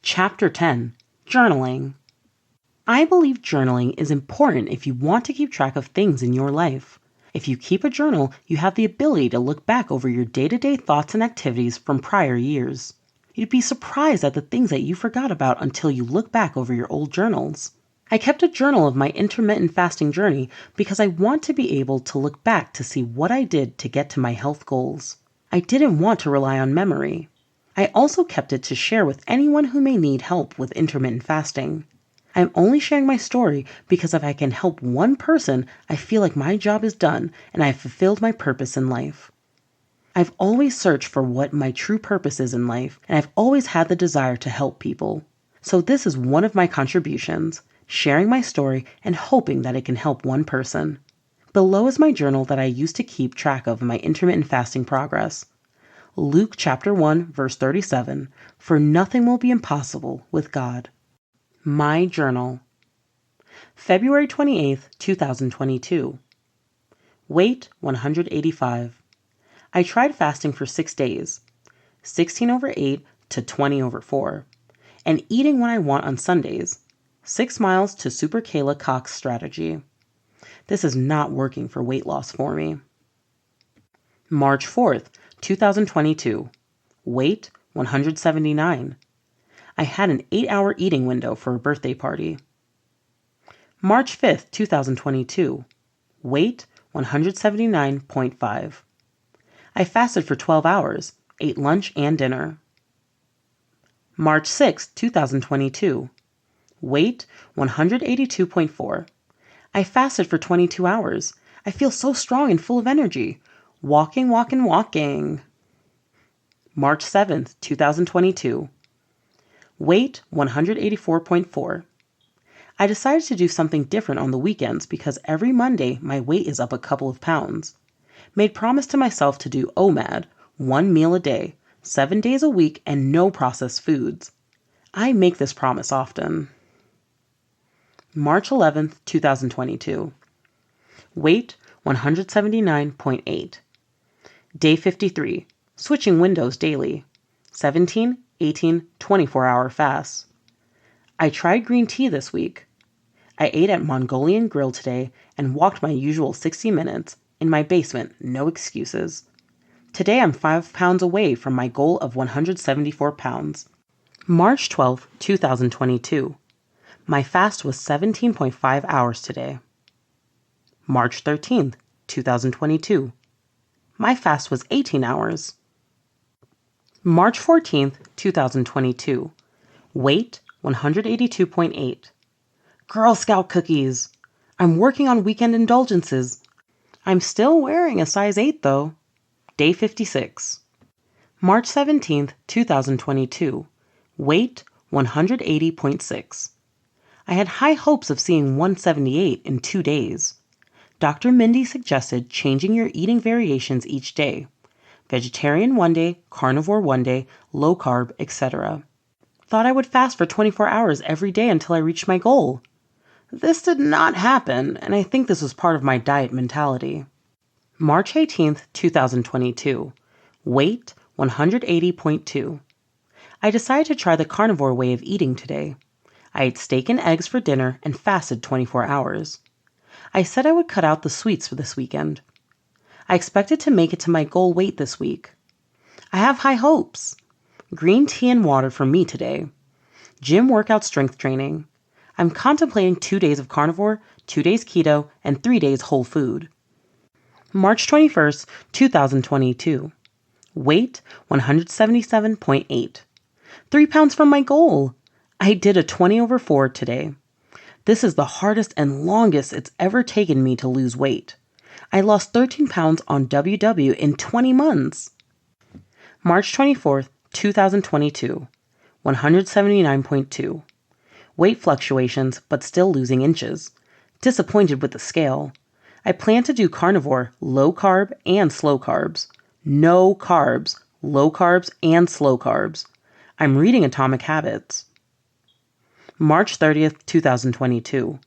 Chapter 10: Journaling. I believe journaling is important if you want to keep track of things in your life. If you keep a journal, you have the ability to look back over your day-to-day thoughts and activities from prior years. You'd be surprised at the things that you forgot about until you look back over your old journals. I kept a journal of my intermittent fasting journey because I want to be able to look back to see what I did to get to my health goals. I didn't want to rely on memory. I also kept it to share with anyone who may need help with intermittent fasting. I'm only sharing my story because if I can help one person, I feel like my job is done and I have fulfilled my purpose in life. I've always searched for what my true purpose is in life, and I've always had the desire to help people. So this is one of my contributions, sharing my story and hoping that it can help one person. Below is my journal that I used to keep track of my intermittent fasting progress. Luke chapter 1, verse 37, "For nothing will be impossible with God." My journal. February 28th, 2022. Weight 185. I tried fasting for 6 days, 16/8 to 20/4, and eating when I want on Sundays, 6 miles to Super Kayla Cox strategy. This is not working for weight loss for me. March 4th, 2022. Weight 179. I had an 8-hour eating window for a birthday party. March 5th, 2022. Weight 179.5. I fasted for 12 hours, ate lunch and dinner. March 6th, 2022. Weight 182.4. I fasted for 22 hours. I feel so strong and full of energy. Walking. March 7th, 2022. Weight 184.4. I decided to do something different on the weekends because every Monday my weight is up a couple of pounds. Made promise to myself to do OMAD, 1 meal a day, 7 days a week, and no processed foods. I make this promise often. March 11th, 2022. Weight 179.8. Day 53. Switching windows daily. 17, 18, 24-hour fasts. I tried green tea this week. I ate at Mongolian Grill today and walked my usual 60 minutes. In my basement, no excuses. Today I'm 5 pounds away from my goal of 174 pounds. March 12th, 2022. My fast was 17.5 hours today. March 13th, 2022. My fast was 18 hours. March 14th, 2022. Weight 182.8. Girl Scout cookies. I'm working on weekend indulgences. I'm still wearing a size 8 though. Day 56. March 17th, 2022. Weight 180.6. I had high hopes of seeing 178 in 2 days. Dr. Mindy suggested changing your eating variations each day. Vegetarian one day, carnivore one day, low carb, etc. Thought I would fast for 24 hours every day until I reached my goal. This did not happen, and I think this was part of my diet mentality. March 18th, 2022. Weight 180.2. I decided to try the carnivore way of eating today. I ate steak and eggs for dinner and fasted 24 hours. I said I would cut out the sweets for this weekend. I expected to make it to my goal weight this week. I have high hopes. Green tea and water for me today. Gym workout strength training. I'm contemplating 2 days of carnivore, 2 days keto, and 3 days whole food. March 21st, 2022. Weight 177.8. 3 pounds from my goal. I did a 20/4 today. This is the hardest and longest it's ever taken me to lose weight. I lost 13 pounds on WW in 20 months. March 24th, 2022. 179.2. Weight fluctuations, but still losing inches. Disappointed with the scale. I plan to do carnivore, low carb, and slow carbs. No carbs, low carbs, and slow carbs. I'm reading Atomic Habits. March 30th, 2022.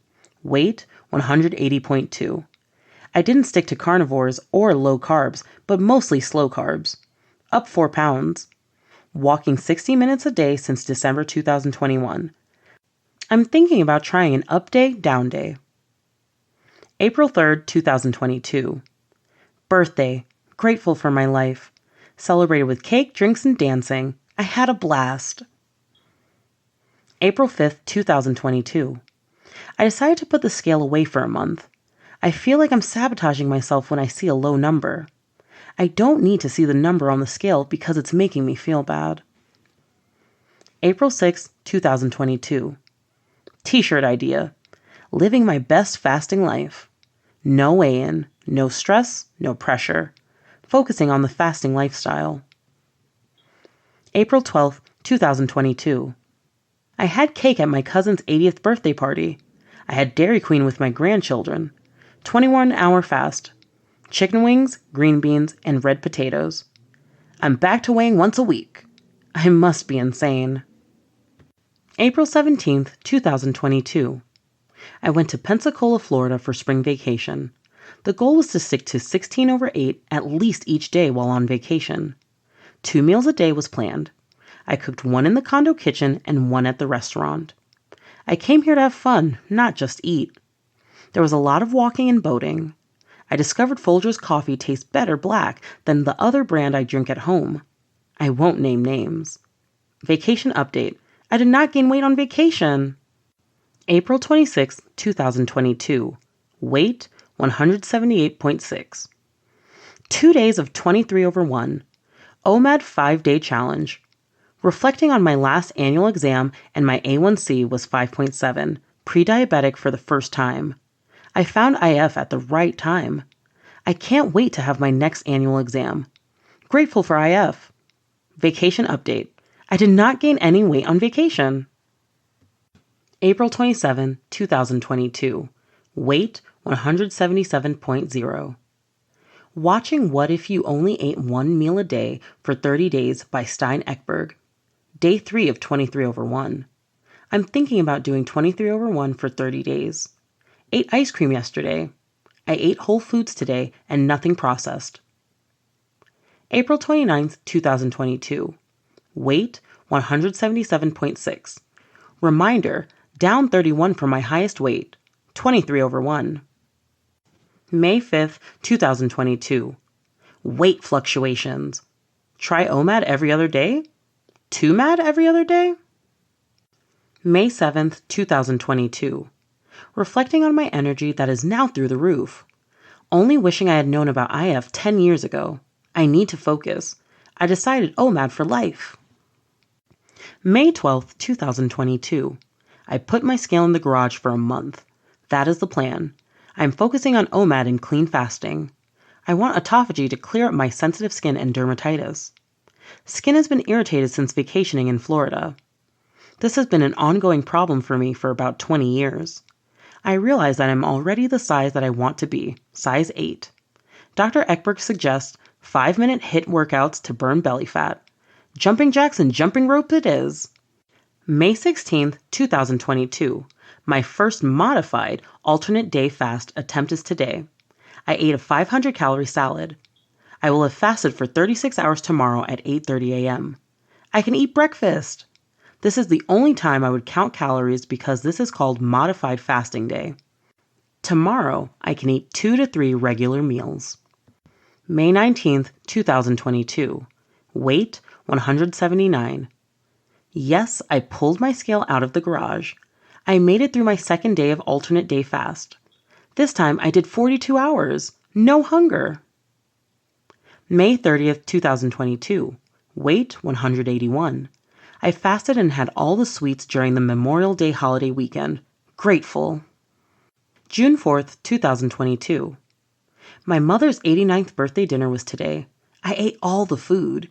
Weight 180.2. I didn't stick to carnivores or low carbs, but mostly slow carbs. Up 4 pounds. Walking 60 minutes a day since December 2021. I'm thinking about trying an up day, down day. April 3rd, 2022. Birthday. Grateful for my life. Celebrated with cake, drinks, and dancing. I had a blast. April 5th, 2022. I decided to put the scale away for a month. I feel like I'm sabotaging myself when I see a low number. I don't need to see the number on the scale because it's making me feel bad. April 6th, 2022. T-shirt idea. Living my best fasting life. No weigh-in, no stress, no pressure. Focusing on the fasting lifestyle. April 12th, 2022. I had cake at my cousin's 80th birthday party. I had Dairy Queen with my grandchildren. 21-hour fast. Chicken wings, green beans, and red potatoes. I'm back to weighing once a week. I must be insane. April 17th, 2022. I went to Pensacola, Florida for spring vacation. The goal was to stick to 16/8 at least each day while on vacation. 2 meals a day was planned. I cooked 1 in the condo kitchen and 1 at the restaurant. I came here to have fun, not just eat. There was a lot of walking and boating. I discovered Folgers coffee tastes better black than the other brand I drink at home. I won't name names. Vacation update. I did not gain weight on vacation. April 26, 2022. Weight 178.6. 2 days of 23/1. OMAD 5-day challenge. Reflecting on my last annual exam and my A1C was 5.7, pre-diabetic for the first time. I found IF at the right time. I can't wait to have my next annual exam. Grateful for IF. Vacation update. I did not gain any weight on vacation. April 27, 2022. Weight 177.0. Watching What If You Only Ate 1 Meal a Day for 30 Days by Stein Ekberg. Day 3 of 23/1. I'm thinking about doing 23/1 for 30 days. Ate ice cream yesterday. I ate whole foods today and nothing processed. April 29th, 2022. Weight 177.6. Reminder, down 31 from my highest weight, 23/1. May 5th, 2022. Weight fluctuations. Try OMAD every other day? 2MAD every other day? May 7th, 2022. Reflecting on my energy that is now through the roof. Only wishing I had known about IF 10 years ago. I need to focus. I decided OMAD for life. May 12th, 2022. I put my scale in the garage for a month. That is the plan. I am focusing on OMAD and clean fasting. I want autophagy to clear up my sensitive skin and dermatitis. Skin has been irritated since vacationing in Florida. This has been an ongoing problem for me for about 20 years. I realize that I'm already the size that I want to be, size 8. Dr. Ekberg suggests 5-minute HIIT workouts to burn belly fat. Jumping jacks and jumping rope it is. May 16th, 2022. My first modified alternate day fast attempt is today. I ate a 500-calorie salad. I will have fasted for 36 hours tomorrow at 8:30 a.m. I can eat breakfast. This is the only time I would count calories because this is called Modified Fasting Day. Tomorrow, I can eat 2 to 3 regular meals. May 19th, 2022. Weight, 179. Yes, I pulled my scale out of the garage. I made it through my second day of alternate day fast. This time I did 42 hours. No hunger. May 30th, 2022. Weight, 181. I fasted and had all the sweets during the Memorial Day holiday weekend. Grateful. June 4th, 2022. My mother's 89th birthday dinner was today. I ate all the food.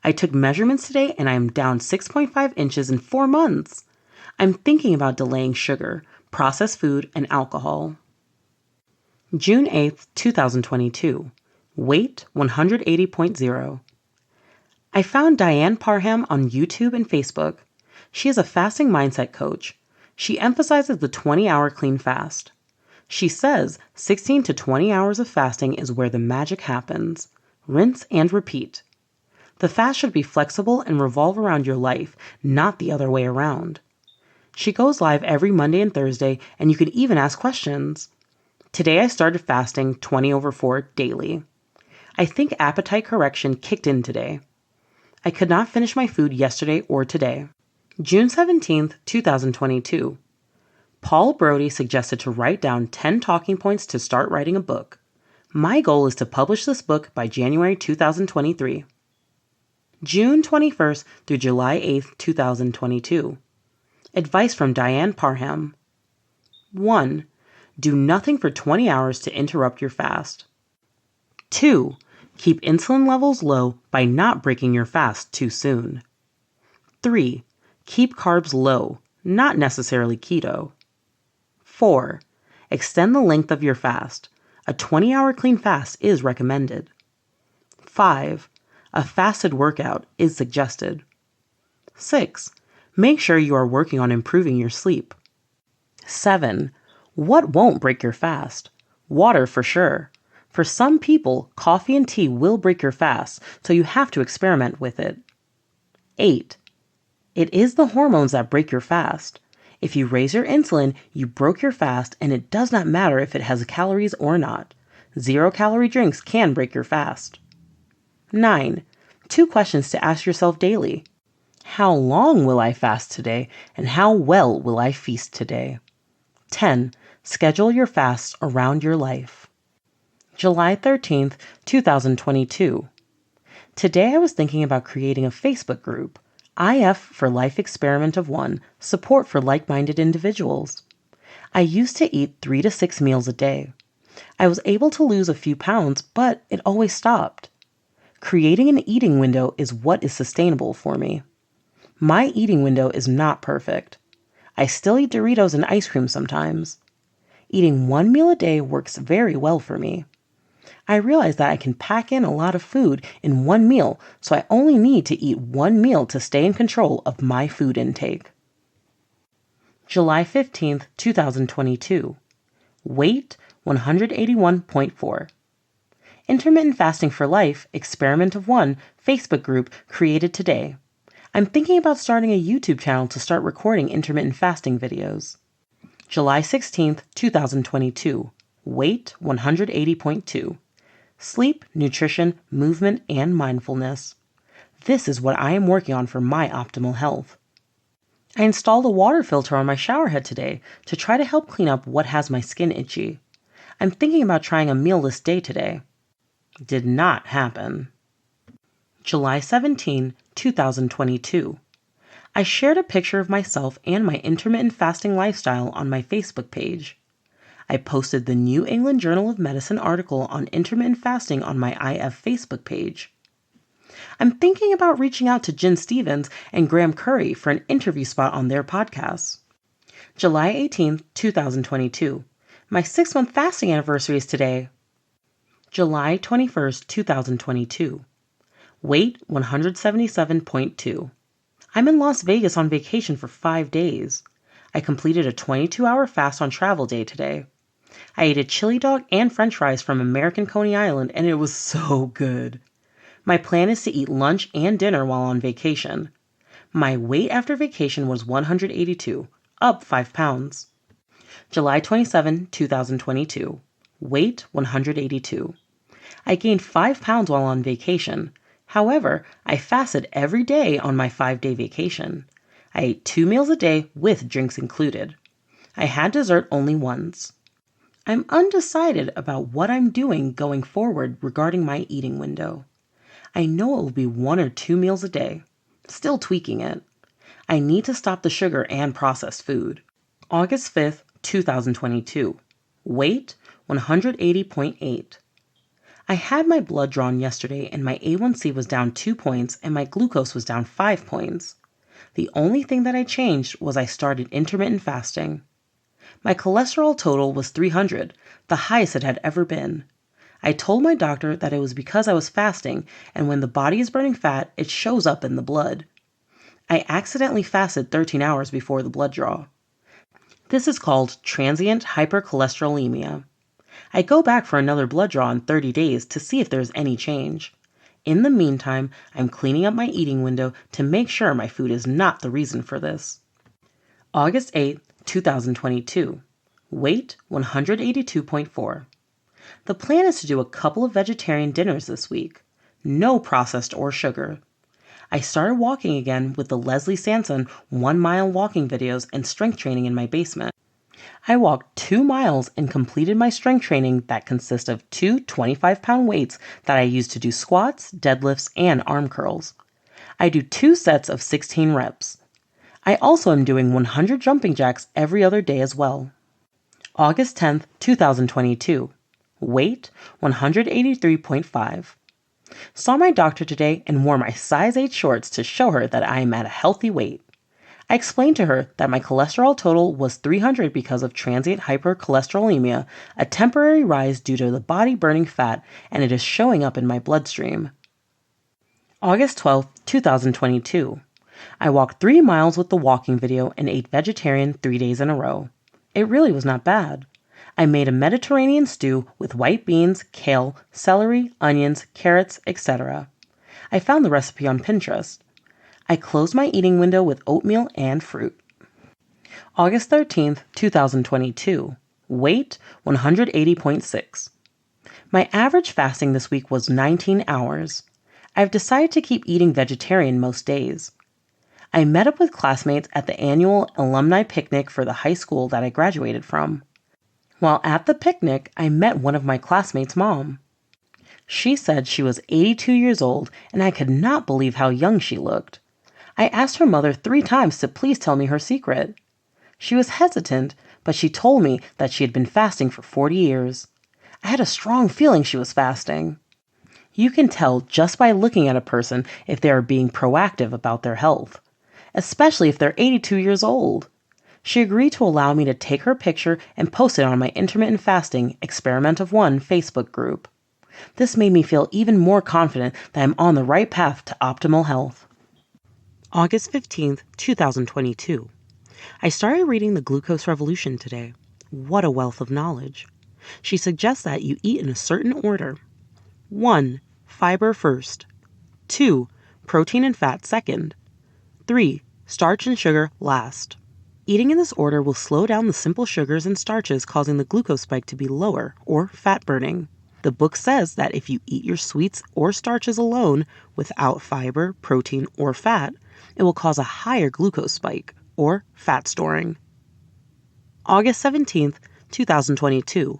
I took measurements today and I am down 6.5 inches in 4 months. I'm thinking about delaying sugar, processed food, and alcohol. June 8th, 2022. Weight, 180.0. I found Diane Parham on YouTube and Facebook. She is a fasting mindset coach. She emphasizes the 20-hour clean fast. She says 16 to 20 hours of fasting is where the magic happens. Rinse and repeat. The fast should be flexible and revolve around your life, not the other way around. She goes live every Monday and Thursday, and you can even ask questions. Today I started fasting 20/4 daily. I think appetite correction kicked in today. I could not finish my food yesterday or today. June 17th, 2022. Paul Brody suggested to write down 10 talking points to start writing a book. My goal is to publish this book by January 2023. June 21st through July 8th, 2022. Advice from Diane Parham. 1. Do nothing for 20 hours to interrupt your fast. 2. Keep insulin levels low by not breaking your fast too soon. 3. Keep carbs low, not necessarily keto. 4. Extend the length of your fast. A 20-hour clean fast is recommended. 5. A fasted workout is suggested. 6. Make sure you are working on improving your sleep. 7. What won't break your fast? Water for sure. For some people, coffee and tea will break your fast, so you have to experiment with it. 8. It is the hormones that break your fast. If you raise your insulin, you broke your fast, and it does not matter if it has calories or not. 0-calorie drinks can break your fast. 9. 2 questions to ask yourself daily. How long will I fast today, and how well will I feast today? 10. Schedule your fasts around your life. July 13th, 2022. Today I was thinking about creating a Facebook group, IF for Life Experiment of One, support for like-minded individuals. I used to eat 3 to 6 meals a day. I was able to lose a few pounds, but it always stopped. Creating an eating window is what is sustainable for me. My eating window is not perfect. I still eat Doritos and ice cream sometimes. Eating 1 meal a day works very well for me. I realize that I can pack in a lot of food in 1 meal, so I only need to eat 1 meal to stay in control of my food intake. July 15th, 2022. Weight, 181.4. Intermittent Fasting for Life, Experiment of One, Facebook group created today. I'm thinking about starting a YouTube channel to start recording intermittent fasting videos. July 16th, 2022. Weight, 180.2. Sleep, nutrition, movement, and mindfulness. This is what I am working on for my optimal health. I installed a water filter on my shower head today to try to help clean up what has my skin itchy. I'm thinking about trying a mealless day today. Did not happen. July 17, 2022. I shared a picture of myself and my intermittent fasting lifestyle on my Facebook page. I posted the New England Journal of Medicine article on intermittent fasting on my IF Facebook page. I'm thinking about reaching out to Jen Stevens and Graham Curry for an interview spot on their podcasts. July 18th, 2022. My 6-month fasting anniversary is today. July 21st, 2022. Weight 177.2. I'm in Las Vegas on vacation for 5 days. I completed a 22-hour fast on travel day today. I ate a chili dog and french fries from American Coney Island, and it was so good. My plan is to eat lunch and dinner while on vacation. My weight after vacation was 182, up 5 pounds. July 27, 2022. Weight 182. I gained 5 pounds while on vacation. However, I fasted every day on my 5-day vacation. I ate 2 meals a day with drinks included. I had dessert only once. I'm undecided about what I'm doing going forward regarding my eating window. I know it will be 1 or 2 meals a day. Still tweaking it. I need to stop the sugar and processed food. August 5th, 2022. Weight 180.8. I had my blood drawn yesterday and my A1C was down 2 points and my glucose was down 5 points. The only thing that I changed was I started intermittent fasting. My cholesterol total was 300, the highest it had ever been. I told my doctor that it was because I was fasting, and when the body is burning fat, it shows up in the blood. I accidentally fasted 13 hours before the blood draw. This is called transient hypercholesterolemia. I go back for another blood draw in 30 days to see if there's any change. In the meantime, I'm cleaning up my eating window to make sure my food is not the reason for this. August 8, 2022. Weight 182.4. The plan is to do a couple of vegetarian dinners this week. No processed or sugar. I started walking again with the Leslie Sanson 1-mile walking videos and strength training in my basement. I walked 2 miles and completed my strength training that consists of 2 25-pound weights that I use to do squats, deadlifts, and arm curls. I do 2 sets of 16 reps. I also am doing 100 jumping jacks every other day as well. August 10th, 2022. Weight 183.5. Saw my doctor today and wore my size 8 shorts to show her that I am at a healthy weight. I explained to her that my cholesterol total was 300 because of transient hypercholesterolemia, a temporary rise due to the body burning fat, and it is showing up in my bloodstream. August 12, 2022. I walked 3 miles with the walking video and ate vegetarian 3 days in a row. It really was not bad. I made a Mediterranean stew with white beans, kale, celery, onions, carrots, etc. I found the recipe on Pinterest. I closed my eating window with oatmeal and fruit. August 13th, 2022. Weight 180.6. My average fasting this week was 19 hours. I've decided to keep eating vegetarian most days. I met up with classmates at the annual alumni picnic for the high school that I graduated from. While at the picnic, I met one of my classmates' mom. She said she was 82 years old, and I could not believe how young she looked. I asked her mother 3 times to please tell me her secret. She was hesitant, but she told me that she had been fasting for 40 years. I had a strong feeling she was fasting. You can tell just by looking at a person if they are being proactive about their health, especially if they're 82 years old. She agreed to allow me to take her picture and post it on my intermittent fasting Experiment of One Facebook group. This made me feel even more confident that I'm on the right path to optimal health. August 15th, 2022. I started reading The Glucose Revolution today. What a wealth of knowledge. She suggests that you eat in a certain order. 1. Fiber first. 2. Protein and fat second. 3. Starch and sugar last. Eating in this order will slow down the simple sugars and starches, causing the glucose spike to be lower, or fat burning. The book says that if you eat your sweets or starches alone, without fiber, protein, or fat, it will cause a higher glucose spike, or fat storing. August 17th, 2022.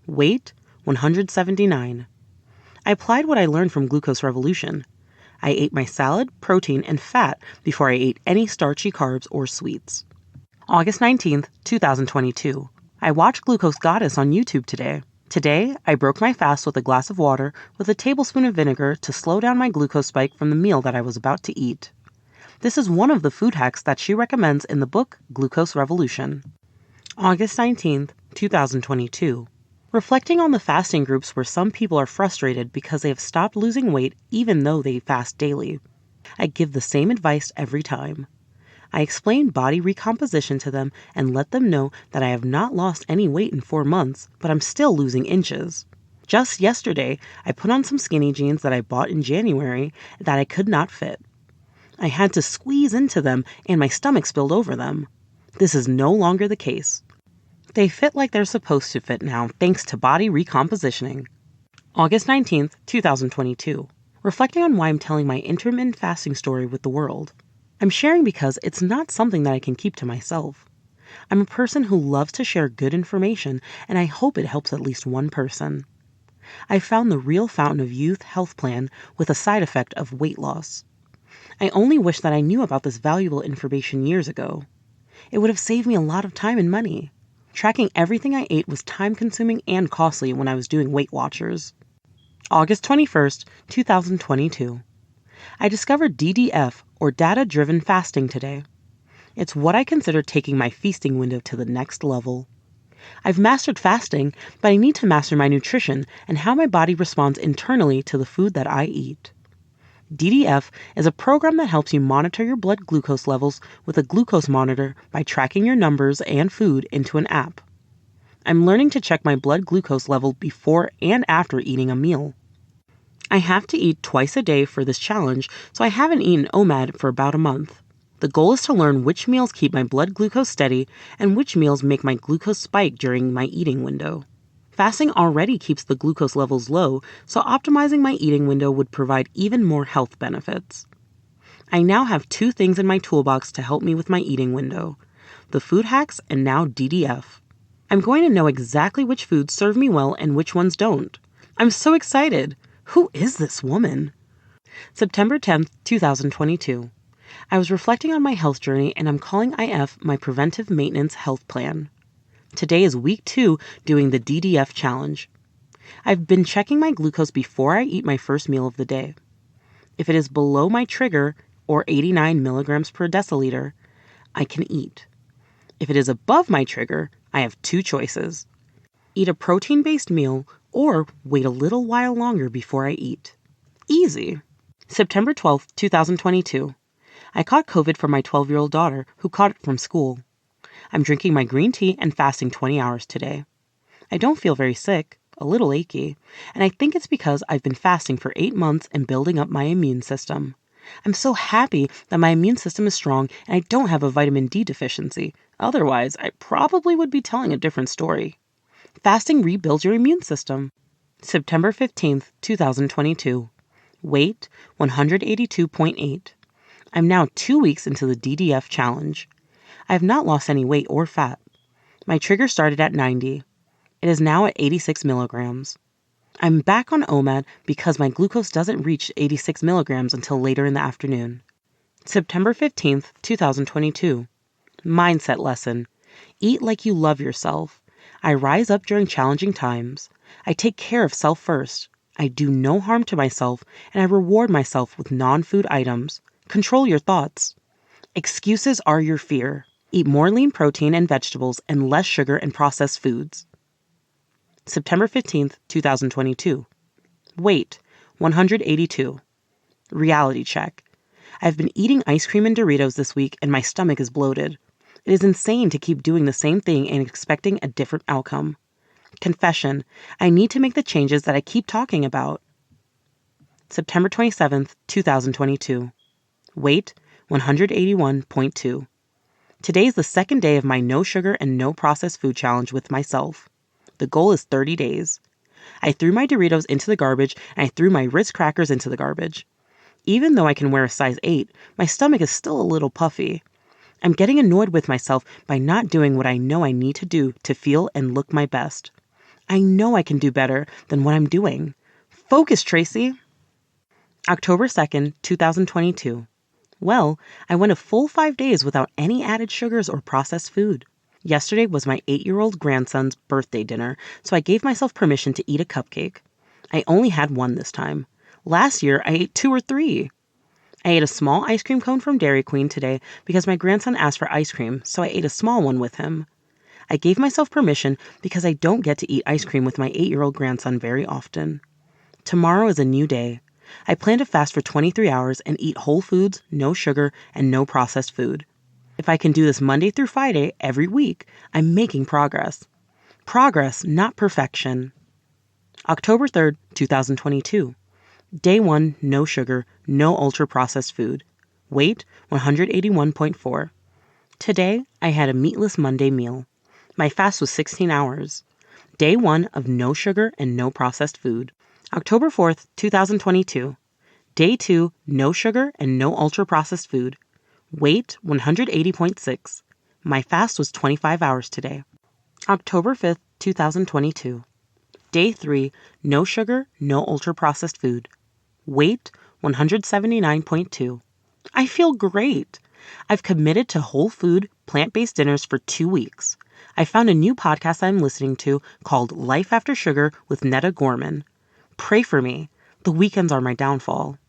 Weight 179. I applied what I learned from Glucose Revolution. I ate my salad, protein, and fat before I ate any starchy carbs or sweets. August 19th, 2022. I watched Glucose Goddess on YouTube today. Today, I broke my fast with a glass of water with a tablespoon of vinegar to slow down my glucose spike from the meal that I was about to eat. This is one of the food hacks that she recommends in the book Glucose Revolution. August 19th, 2022. Reflecting on the fasting groups where some people are frustrated because they have stopped losing weight even though they fast daily. I give the same advice every time. I explain body recomposition to them and let them know that I have not lost any weight in 4 months, but I'm still losing inches. Just yesterday, I put on some skinny jeans that I bought in January that I could not fit. I had to squeeze into them and my stomach spilled over them. This is no longer the case. They fit like they're supposed to fit now, thanks to body recompositioning. August 19th, 2022. Reflecting on why I'm telling my intermittent fasting story with the world. I'm sharing because it's not something that I can keep to myself. I'm a person who loves to share good information, and I hope it helps at least one person. I found the real fountain of youth health plan with a side effect of weight loss. I only wish that I knew about this valuable information years ago. It would have saved me a lot of time and money. Tracking everything I ate was time-consuming and costly when I was doing Weight Watchers. August 21st, 2022. I discovered DDF, or data-driven fasting, today. It's what I consider taking my feasting window to the next level. I've mastered fasting, but I need to master my nutrition and how my body responds internally to the food that I eat. DDF is a program that helps you monitor your blood glucose levels with a glucose monitor by tracking your numbers and food into an app. I'm learning to check my blood glucose level before and after eating a meal. I have to eat twice a day for this challenge, so I haven't eaten OMAD for about a month. The goal is to learn which meals keep my blood glucose steady and which meals make my glucose spike during my eating window. Fasting already keeps the glucose levels low, so optimizing my eating window would provide even more health benefits. I now have 2 things in my toolbox to help me with my eating window: the food hacks and now DDF. I'm going to know exactly which foods serve me well and which ones don't. I'm so excited! Who is this woman? September 10th, 2022. I was reflecting on my health journey and I'm calling IF my preventive maintenance health plan. Today is week 2 doing the DDF challenge. I've been checking my glucose before I eat my first meal of the day. If it is below my trigger, or 89 milligrams per deciliter, I can eat. If it is above my trigger, I have 2 choices. Eat a protein-based meal or wait a little while longer before I eat. Easy. September 12th, 2022. I caught COVID from my 12-year-old daughter, who caught it from school. I'm drinking my green tea and fasting 20 hours today. I don't feel very sick, a little achy, and I think it's because I've been fasting for 8 months and building up my immune system. I'm so happy that my immune system is strong and I don't have a vitamin D deficiency. Otherwise, I probably would be telling a different story. Fasting rebuilds your immune system. September 15th, 2022. Weight, 182.8. I'm now 2 weeks into the DDF challenge. I have not lost any weight or fat. My trigger started at 90. It is now at 86 milligrams. I'm back on OMAD because my glucose doesn't reach 86 milligrams until later in the afternoon. September 15th, 2022. Mindset lesson. Eat like you love yourself. I rise up during challenging times. I take care of self first. I do no harm to myself, and I reward myself with non-food items. Control your thoughts. Excuses are your fear. Eat more lean protein and vegetables and less sugar and processed foods. September 15th, 2022. Weight, 182. Reality check. I've been eating ice cream and Doritos this week and my stomach is bloated. It is insane to keep doing the same thing and expecting a different outcome. Confession. I need to make the changes that I keep talking about. September 27th, 2022. Weight, 181.2. Today is the second day of my no sugar and no processed food challenge with myself. The goal is 30 days. I threw my Doritos into the garbage and I threw my Ritz crackers into the garbage. Even though I can wear a size 8, my stomach is still a little puffy. I'm getting annoyed with myself by not doing what I know I need to do to feel and look my best. I know I can do better than what I'm doing. Focus, Tracy. October 2nd, 2022. Well, I went a full 5 days without any added sugars or processed food. Yesterday was my 8-year-old grandson's birthday dinner, so I gave myself permission to eat a cupcake. I only had one this time. Last year, I ate 2 or 3. I ate a small ice cream cone from Dairy Queen today because my grandson asked for ice cream, so I ate a small one with him. I gave myself permission because I don't get to eat ice cream with my 8-year-old grandson very often. Tomorrow is a new day. I plan to fast for 23 hours and eat whole foods, no sugar, and no processed food. If I can do this Monday through Friday every week, I'm making progress. Progress, not perfection. October 3rd, 2022. Day 1, no sugar, no ultra-processed food. Weight, 181.4. Today, I had a meatless Monday meal. My fast was 16 hours. Day 1 of no sugar and no processed food. October 4th, 2022. Day 2, no sugar and no ultra-processed food. Weight, 180.6. My fast was 25 hours today. October 5th, 2022. Day 3, no sugar, no ultra-processed food. Weight, 179.2. I feel great. I've committed to whole food, plant-based dinners for 2 weeks. I found a new podcast I'm listening to called Life After Sugar with Netta Gorman. Pray for me. The weekends are my downfall.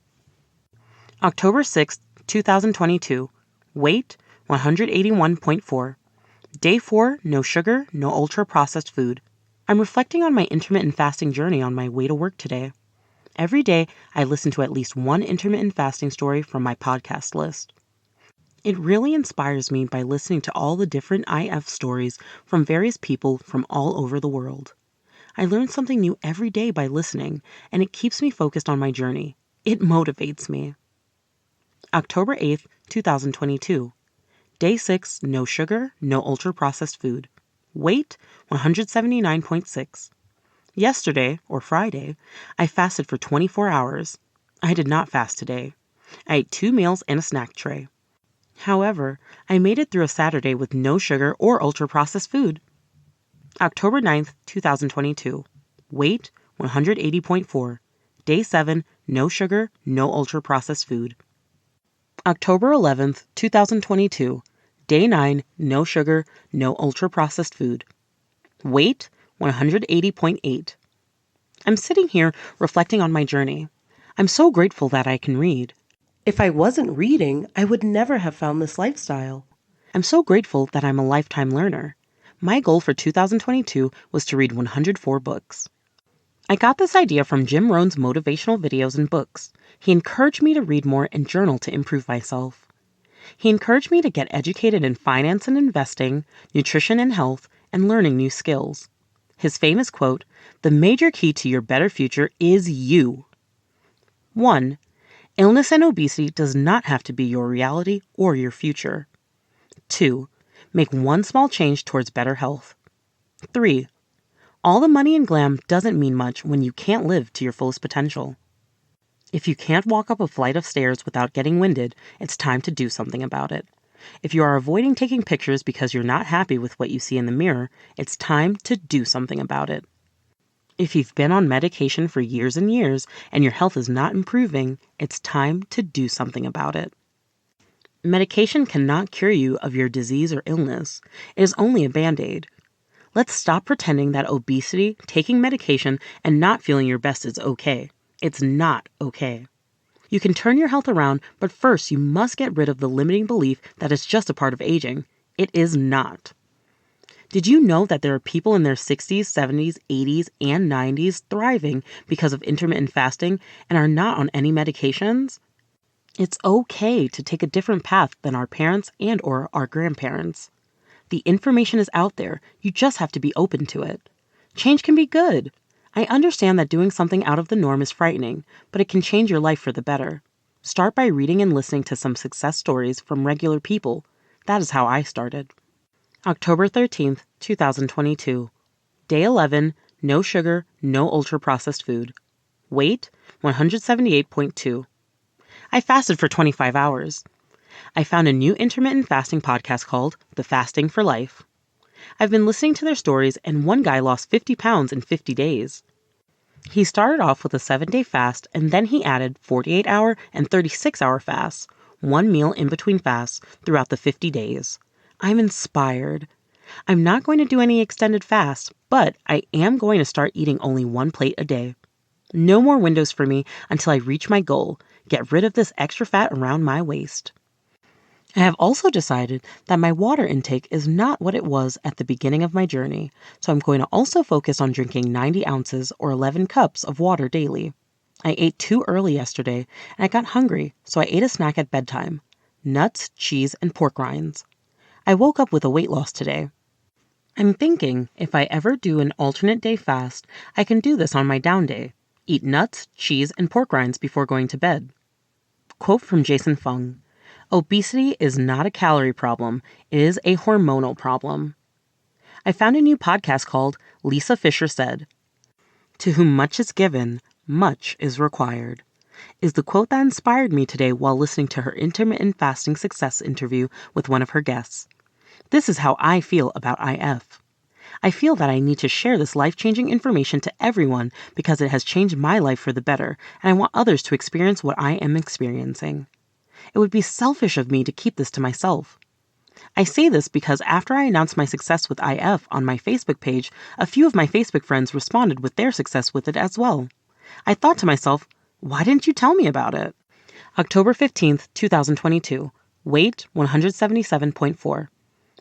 October 6th, 2022. Weight, 181.4. Day 4, no sugar, no ultra-processed food. I'm reflecting on my intermittent fasting journey on my way to work today. Every day, I listen to at least one intermittent fasting story from my podcast list. It really inspires me by listening to all the different IF stories from various people from all over the world. I learn something new every day by listening, and it keeps me focused on my journey. It motivates me. October 8th, 2022. Day 6, no sugar, no ultra-processed food. Weight, 179.6. Yesterday, or Friday, I fasted for 24 hours. I did not fast today. I ate 2 meals and a snack tray. However, I made it through a Saturday with no sugar or ultra-processed food. October 9th, 2022. Weight, 180.4. Day 7, no sugar, no ultra-processed food. October 11th, 2022. Day 9, no sugar, no ultra-processed food. Weight, 180.8. I'm sitting here reflecting on my journey. I'm so grateful that I can read. If I wasn't reading, I would never have found this lifestyle. I'm so grateful that I'm a lifetime learner. My goal for 2022 was to read 104 books. I got this idea from Jim Rohn's motivational videos and books. He encouraged me to read more and journal to improve myself. He encouraged me to get educated in finance and investing, nutrition and health, and learning new skills. His famous quote, "The major key to your better future is you." 1. Illness and obesity does not have to be your reality or your future. 2. Make one small change towards better health. 3. All the money and glam doesn't mean much when you can't live to your fullest potential. If you can't walk up a flight of stairs without getting winded, it's time to do something about it. If you are avoiding taking pictures because you're not happy with what you see in the mirror, it's time to do something about it. If you've been on medication for years and years and your health is not improving, it's time to do something about it. Medication cannot cure you of your disease or illness. It is only a Band-Aid. Let's stop pretending that obesity, taking medication, and not feeling your best is okay. It's not okay. You can turn your health around, but first you must get rid of the limiting belief that it's just a part of aging. It is not. Did you know that there are people in their 60s, 70s, 80s, and 90s thriving because of intermittent fasting and are not on any medications? It's okay to take a different path than our parents and or our grandparents. The information is out there. You just have to be open to it. Change can be good. I understand that doing something out of the norm is frightening, but it can change your life for the better. Start by reading and listening to some success stories from regular people. That is how I started. October 13th, 2022. Day 11, no sugar, no ultra-processed food. Weight, 178.2. I fasted for 25 hours. I found a new intermittent fasting podcast called The Fasting for Life. I've been listening to their stories, and one guy lost 50 pounds in 50 days. He started off with a 7-day fast and then he added 48-hour and 36-hour fasts, one meal in between fasts throughout the 50 days. I'm inspired. I'm not going to do any extended fasts, but I am going to start eating only one plate a day. No more windows for me until I reach my goal, get rid of this extra fat around my waist. I have also decided that my water intake is not what it was at the beginning of my journey, so I'm going to also focus on drinking 90 ounces or 11 cups of water daily. I ate too early yesterday and I got hungry, so I ate a snack at bedtime: nuts, cheese, and pork rinds. I woke up with a weight loss today. I'm thinking if I ever do an alternate day fast, I can do this on my down day. Eat nuts, cheese, and pork rinds before going to bed. Quote from Jason Fung: "Obesity is not a calorie problem, it is a hormonal problem." I found a new podcast called Lisa Fisher Said, "To whom much is given, much is required," is the quote that inspired me today while listening to her intermittent fasting success interview with one of her guests. This is how I feel about IF. I feel that I need to share this life-changing information to everyone because it has changed my life for the better, and I want others to experience what I am experiencing. It would be selfish of me to keep this to myself. I say this because after I announced my success with IF on my Facebook page, a few of my Facebook friends responded with their success with it as well. I thought to myself, why didn't you tell me about it? October 15th, 2022. Weight 177.4.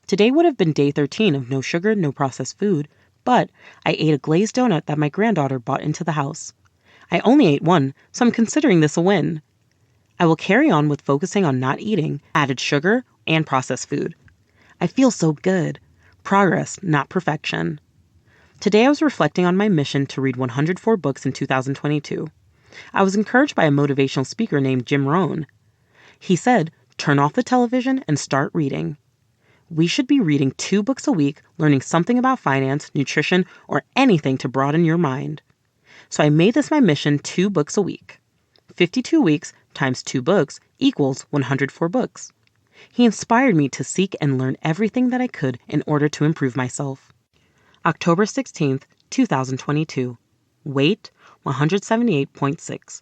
Today would have been day 13 of no sugar, no processed food, but I ate a glazed donut that my granddaughter brought into the house. I only ate one, so I'm considering this a win. I will carry on with focusing on not eating added sugar and processed food. I feel so good. Progress, not perfection. Today I was reflecting on my mission to read 104 books in 2022. I was encouraged by a motivational speaker named Jim Rohn. He said, "Turn off the television and start reading." We should be reading 2 books a week, learning something about finance, nutrition, or anything to broaden your mind. So I made this my mission: 2 books a week. 52 weeks times 2 books equals 104 books. He inspired me to seek and learn everything that I could in order to improve myself. October 16th, 2022. Weight 178.6.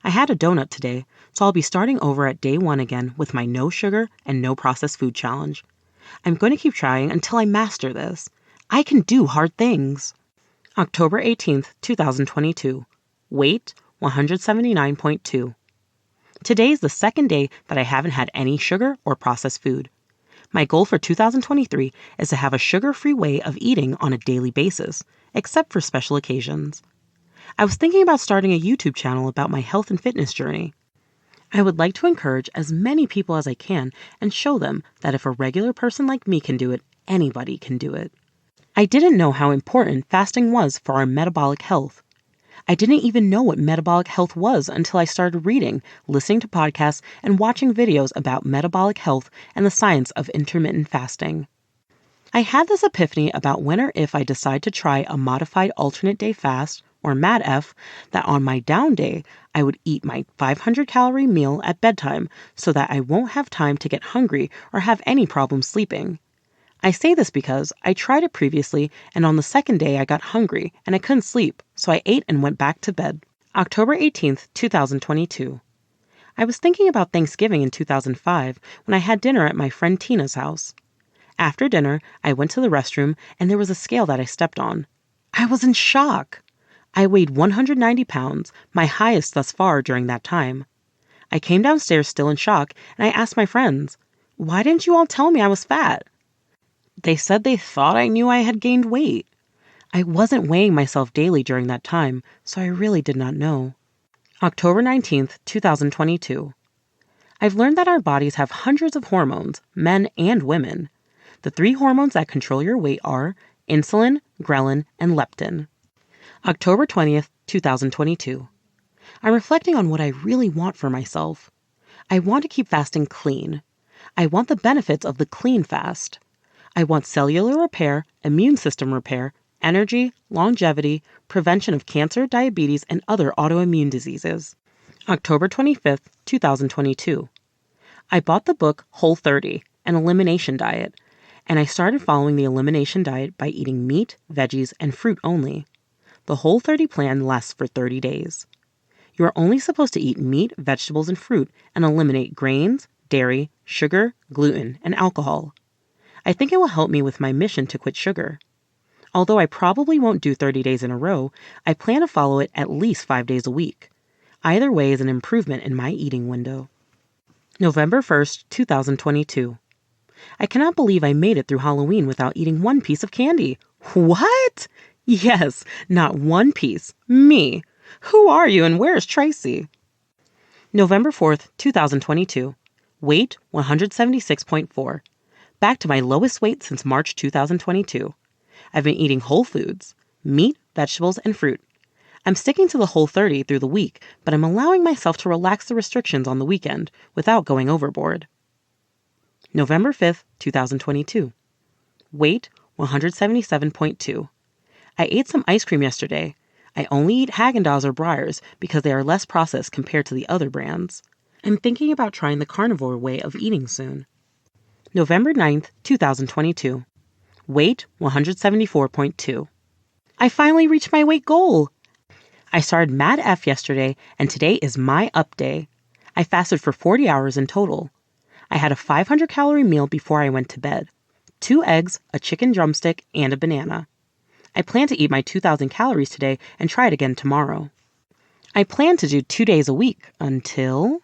I had a donut today, so I'll be starting over at day 1 again with my no sugar and no processed food challenge. I'm going to keep trying until I master this. I can do hard things. October 18th, 2022. Weight 179.2. Today is the second day that I haven't had any sugar or processed food. My goal for 2023 is to have a sugar-free way of eating on a daily basis, except for special occasions. I was thinking about starting a YouTube channel about my health and fitness journey. I would like to encourage as many people as I can and show them that if a regular person like me can do it, anybody can do it. I didn't know how important fasting was for our metabolic health. I didn't even know what metabolic health was until I started reading, listening to podcasts, and watching videos about metabolic health and the science of intermittent fasting. I had this epiphany about when or if I decide to try a modified alternate day fast, or MADF, that on my down day, I would eat my 500-calorie meal at bedtime so that I won't have time to get hungry or have any problem sleeping. I say this because I tried it previously, and on the second day I got hungry and I couldn't sleep, so I ate and went back to bed. October 18th, 2022. I was thinking about Thanksgiving in 2005 when I had dinner at my friend Tina's house. After dinner, I went to the restroom and there was a scale that I stepped on. I was in shock. I weighed 190 pounds, my highest thus far during that time. I came downstairs still in shock and I asked my friends, "Why didn't you all tell me I was fat?" They said they thought I knew I had gained weight. I wasn't weighing myself daily during that time, so I really did not know. October 19th, 2022. I've learned that our bodies have hundreds of hormones, men and women. The 3 hormones that control your weight are insulin, ghrelin, and leptin. October 20th, 2022. I'm reflecting on what I really want for myself. I want to keep fasting clean. I want the benefits of the clean fast. I want cellular repair, immune system repair, energy, longevity, prevention of cancer, diabetes, and other autoimmune diseases. October 25th, 2022. I bought the book Whole30, an elimination diet, and I started following the elimination diet by eating meat, veggies, and fruit only. The Whole30 plan lasts for 30 days. You are only supposed to eat meat, vegetables, and fruit and eliminate grains, dairy, sugar, gluten, and alcohol. I think it will help me with my mission to quit sugar. Although I probably won't do 30 days in a row, I plan to follow it at least 5 days a week. Either way is an improvement in my eating window. November 1st, 2022. I cannot believe I made it through Halloween without eating one piece of candy. What? Yes, not one piece. Me. Who are you and where's Tracy? November 4th, 2022. Weight 176.4. Back to my lowest weight since March 2022. I've been eating whole foods, meat, vegetables, and fruit. I'm sticking to the Whole30 through the week, but I'm allowing myself to relax the restrictions on the weekend without going overboard. November 5th, 2022. Weight 177.2. I ate some ice cream yesterday. I only eat Haagen-Dazs or Breyers because they are less processed compared to the other brands. I'm thinking about trying the carnivore way of eating soon. November 9th, 2022. Weight 174.2. I finally reached my weight goal. I started Mad F yesterday, and today is my up day. I fasted for 40 hours in total. I had a 500-calorie meal before I went to bed. 2 eggs, a chicken drumstick, and a banana. I plan to eat my 2,000 calories today and try it again tomorrow. I plan to do 2 days a week until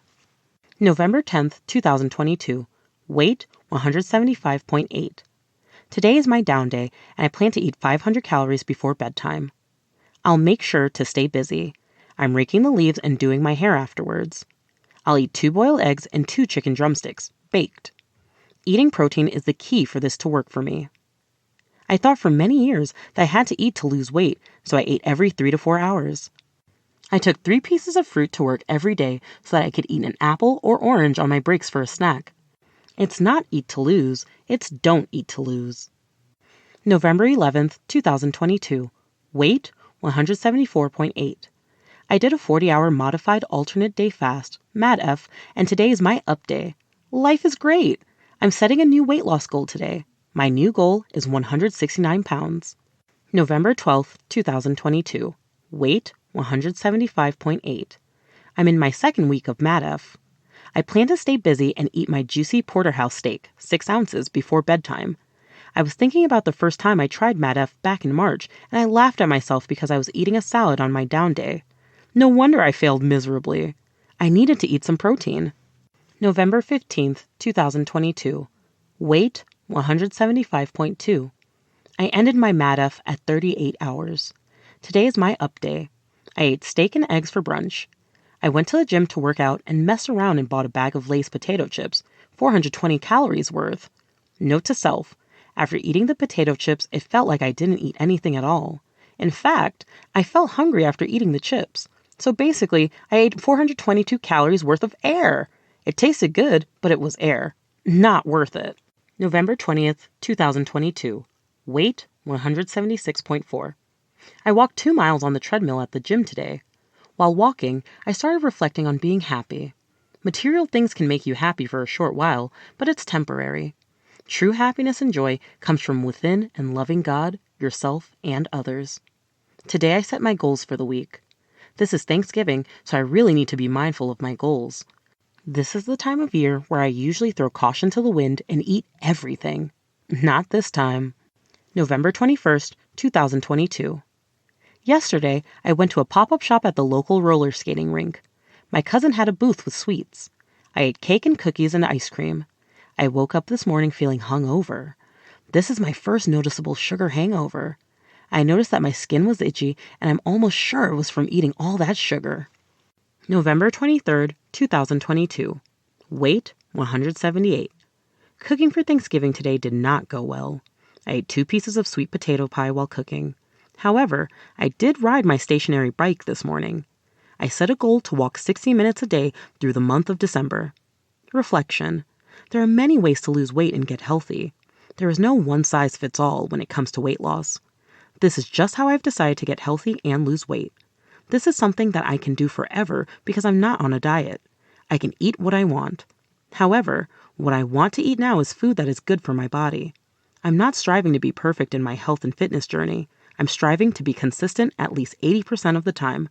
November 10th, 2022. Weight 175.8. Today is my down day, and I plan to eat 500 calories before bedtime. I'll make sure to stay busy. I'm raking the leaves and doing my hair afterwards. I'll eat 2 boiled eggs and 2 chicken drumsticks, baked. Eating protein is the key for this to work for me. I thought for many years that I had to eat to lose weight, so I ate every 3 to 4 hours. I took 3 pieces of fruit to work every day so that I could eat an apple or orange on my breaks for a snack. It's not eat to lose, it's don't eat to lose. November 11th, 2022. Weight 174.8. I did a 40-hour modified alternate day fast, Mad F, and today is my up day. Life is great. I'm setting a new weight loss goal today. My new goal is 169 pounds. November 12th, 2022. Weight 175.8. I'm in my second week of Mad F. I plan to stay busy and eat my juicy porterhouse steak, 6 ounces, before bedtime. I was thinking about the first time I tried Mad F back in March, and I laughed at myself because I was eating a salad on my down day. No wonder I failed miserably. I needed to eat some protein. November 15th, 2022. Weight 175.2. I ended my Mad F at 38 hours. Today is my up day. I ate steak and eggs for brunch. I went to the gym to work out and messed around and bought a bag of Lay's potato chips, 420 calories worth. Note to self, after eating the potato chips, it felt like I didn't eat anything at all. In fact, I felt hungry after eating the chips. So basically, I ate 422 calories worth of air. It tasted good, but it was air. Not worth it. November 20th, 2022. Weight 176.4. I walked 2 miles on the treadmill at the gym today. While walking, I started reflecting on being happy. Material things can make you happy for a short while, but it's temporary. True happiness and joy comes from within and loving God, yourself, and others. Today I set my goals for the week. This is Thanksgiving, so I really need to be mindful of my goals. This is the time of year where I usually throw caution to the wind and eat everything. Not this time. November 21st, 2022. Yesterday, I went to a pop-up shop at the local roller skating rink. My cousin had a booth with sweets. I ate cake and cookies and ice cream. I woke up this morning feeling hungover. This is my first noticeable sugar hangover. I noticed that my skin was itchy, and I'm almost sure it was from eating all that sugar. November 23rd, 2022. Weight 178. Cooking for Thanksgiving today did not go well. I ate 2 pieces of sweet potato pie while cooking. However, I did ride my stationary bike this morning. I set a goal to walk 60 minutes a day through the month of December. Reflection. There are many ways to lose weight and get healthy. There is no one-size-fits-all when it comes to weight loss. This is just how I've decided to get healthy and lose weight. This is something that I can do forever because I'm not on a diet. I can eat what I want. However, what I want to eat now is food that is good for my body. I'm not striving to be perfect in my health and fitness journey. I'm striving to be consistent at least 80% of the time.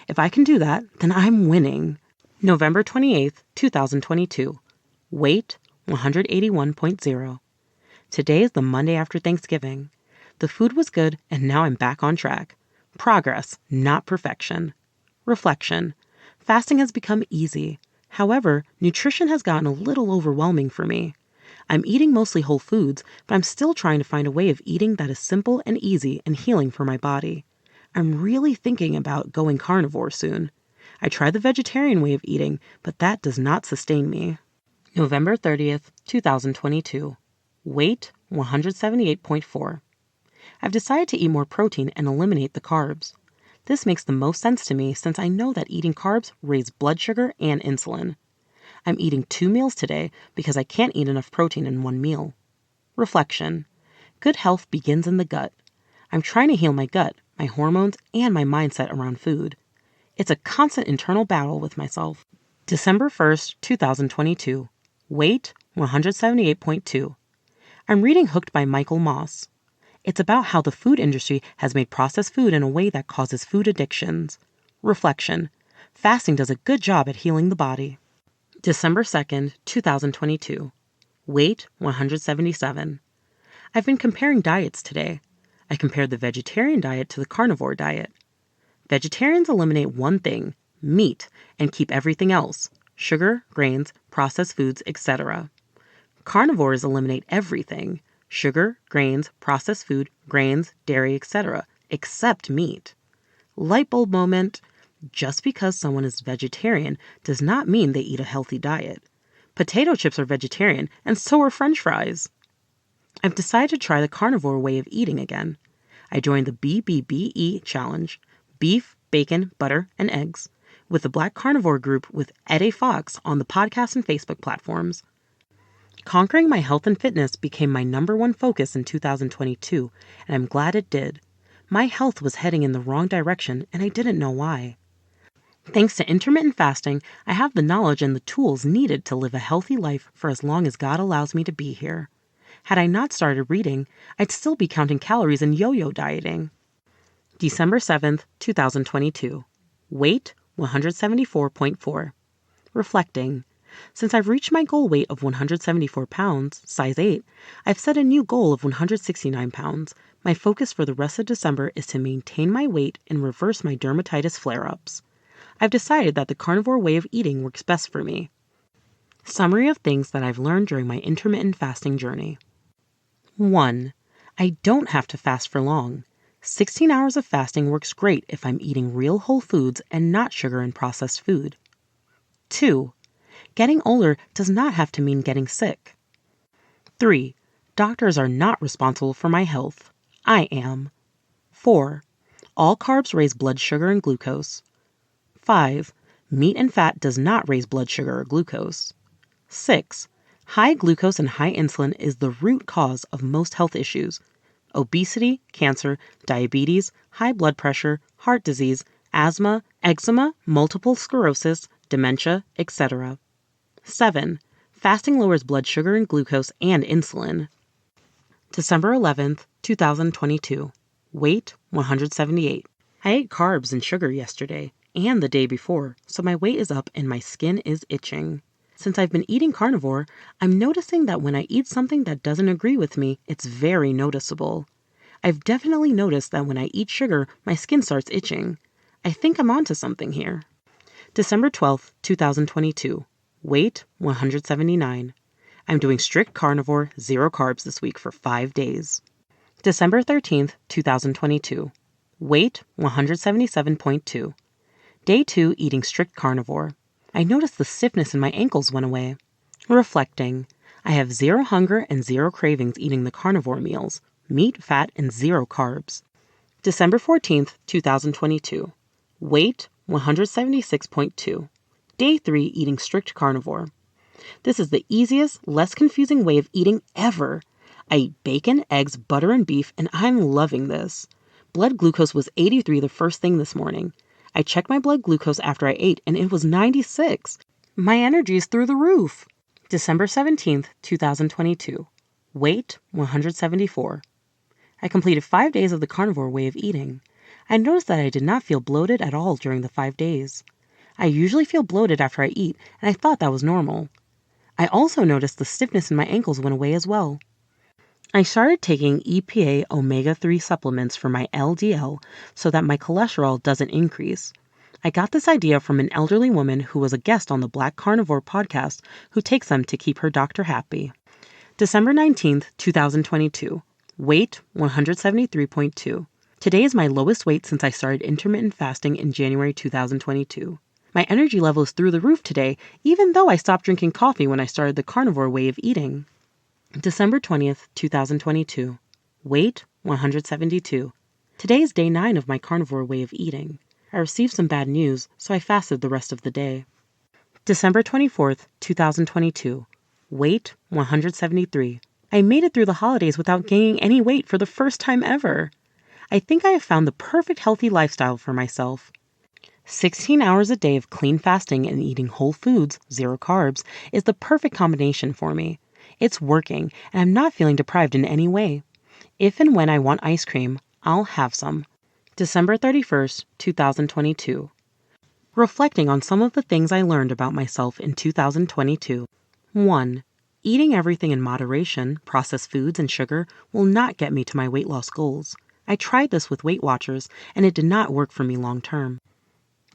If I can do that, then I'm winning. November 28th, 2022. Weight 181.0. Today is the Monday after Thanksgiving. The food was good and now I'm back on track. Progress, not perfection. Reflection. Fasting has become easy. However, nutrition has gotten a little overwhelming for me. I'm eating mostly whole foods, but I'm still trying to find a way of eating that is simple and easy and healing for my body. I'm really thinking about going carnivore soon. I tried the vegetarian way of eating, but that does not sustain me. November 30th, 2022. Weight 178.4. I've decided to eat more protein and eliminate the carbs. This makes the most sense to me since I know that eating carbs raise blood sugar and insulin. I'm eating 2 meals today because I can't eat enough protein in one meal. Reflection. Good health begins in the gut. I'm trying to heal my gut, my hormones, and my mindset around food. It's a constant internal battle with myself. December 1st, 2022. Weight 178.2. I'm reading Hooked by Michael Moss. It's about how the food industry has made processed food in a way that causes food addictions. Reflection. Fasting does a good job at healing the body. December 2nd, 2022. Weight 177. I've been comparing diets today. I compared the vegetarian diet to the carnivore diet. Vegetarians eliminate one thing, meat, and keep everything else, sugar, grains, processed foods, etc. Carnivores eliminate everything, sugar, grains, processed food, grains, dairy, etc., except meat. Light bulb moment. Just because someone is vegetarian does not mean they eat a healthy diet. Potato chips are vegetarian, and so are French fries. I've decided to try the carnivore way of eating again. I joined the BBBE challenge, beef, bacon, butter, and eggs, with the Black Carnivore group with Ed A. Fox on the podcast and Facebook platforms. Conquering my health and fitness became my #1 focus in 2022, and I'm glad it did. My health was heading in the wrong direction, and I didn't know why. Thanks to intermittent fasting, I have the knowledge and the tools needed to live a healthy life for as long as God allows me to be here. Had I not started reading, I'd still be counting calories and yo-yo dieting. December 7th, 2022. Weight 174.4. Reflecting. Since I've reached my goal weight of 174 pounds, size 8, I've set a new goal of 169 pounds. My focus for the rest of December is to maintain my weight and reverse my dermatitis flare-ups. I've decided that the carnivore way of eating works best for me. Summary of things that I've learned during my intermittent fasting journey. 1. I don't have to fast for long. 16 hours of fasting works great if I'm eating real whole foods and not sugar and processed food. 2. Getting older does not have to mean getting sick. 3. Doctors are not responsible for my health. I am. 4. All carbs raise blood sugar and glucose. 5. Meat and fat does not raise blood sugar or glucose. 6. High glucose and high insulin is the root cause of most health issues: obesity, cancer, diabetes, high blood pressure, heart disease, asthma, eczema, multiple sclerosis, dementia, etc. 7. Fasting lowers blood sugar and glucose and insulin. December 11th, 2022. Weight 178. I ate carbs and sugar yesterday and the day before, so my weight is up and my skin is itching. Since I've been eating carnivore, I'm noticing that when I eat something that doesn't agree with me, it's very noticeable. I've definitely noticed that when I eat sugar, my skin starts itching. I think I'm onto something here. December 12th, 2022. Weight 179. I'm doing strict carnivore, 0 carbs this week for 5 days. December 13th, 2022. Weight 177.2. Day 2 eating strict carnivore. I noticed the stiffness in my ankles went away. Reflecting. I have 0 hunger and 0 cravings eating the carnivore meals, meat, fat, and 0 carbs. December 14th, 2022. Weight 176.2. Day 3 eating strict carnivore. This is the easiest, less confusing way of eating ever. I eat bacon, eggs, butter, and beef, and I'm loving this. Blood glucose was 83 the first thing this morning. I checked my blood glucose after I ate, and it was 96. My energy is through the roof. December 17th, 2022. Weight 174. I completed 5 days of the carnivore way of eating. I noticed that I did not feel bloated at all during the 5 days. I usually feel bloated after I eat, and I thought that was normal. I also noticed the stiffness in my ankles went away as well. I started taking EPA omega-3 supplements for my LDL so that my cholesterol doesn't increase. I got this idea from an elderly woman who was a guest on the Black Carnivore podcast who takes them to keep her doctor happy. December 19th, 2022. Weight 173.2. Today is my lowest weight since I started intermittent fasting in January 2022. My energy level is through the roof today, even though I stopped drinking coffee when I started the carnivore way of eating. December 20th, 2022. Weight 172. Today is day 9 of my carnivore way of eating. I received some bad news, so I fasted the rest of the day. December 24th, 2022. Weight 173. I made it through the holidays without gaining any weight for the first time ever. I think I have found the perfect healthy lifestyle for myself. 16 hours a day of clean fasting and eating whole foods, 0 carbs, is the perfect combination for me. It's working, and I'm not feeling deprived in any way. If and when I want ice cream, I'll have some. December 31st, 2022. Reflecting on some of the things I learned about myself in 2022. 1. Eating everything in moderation, processed foods and sugar, will not get me to my weight loss goals. I tried this with Weight Watchers, and it did not work for me long term.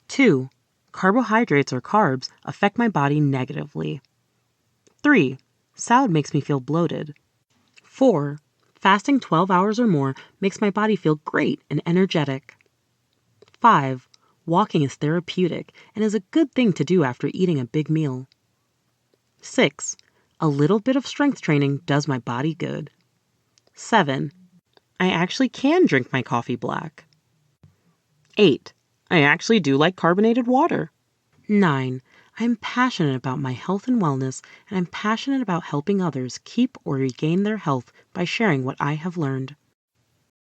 2. Carbohydrates or carbs affect my body negatively. 3. Salad makes me feel bloated. 4. Fasting 12 hours or more makes my body feel great and energetic. 5. Walking is therapeutic and is a good thing to do after eating a big meal. 6. A little bit of strength training does my body good. 7. I actually can drink my coffee black. 8. I actually do like carbonated water. 9. I'm passionate about my health and wellness, and I'm passionate about helping others keep or regain their health by sharing what I have learned.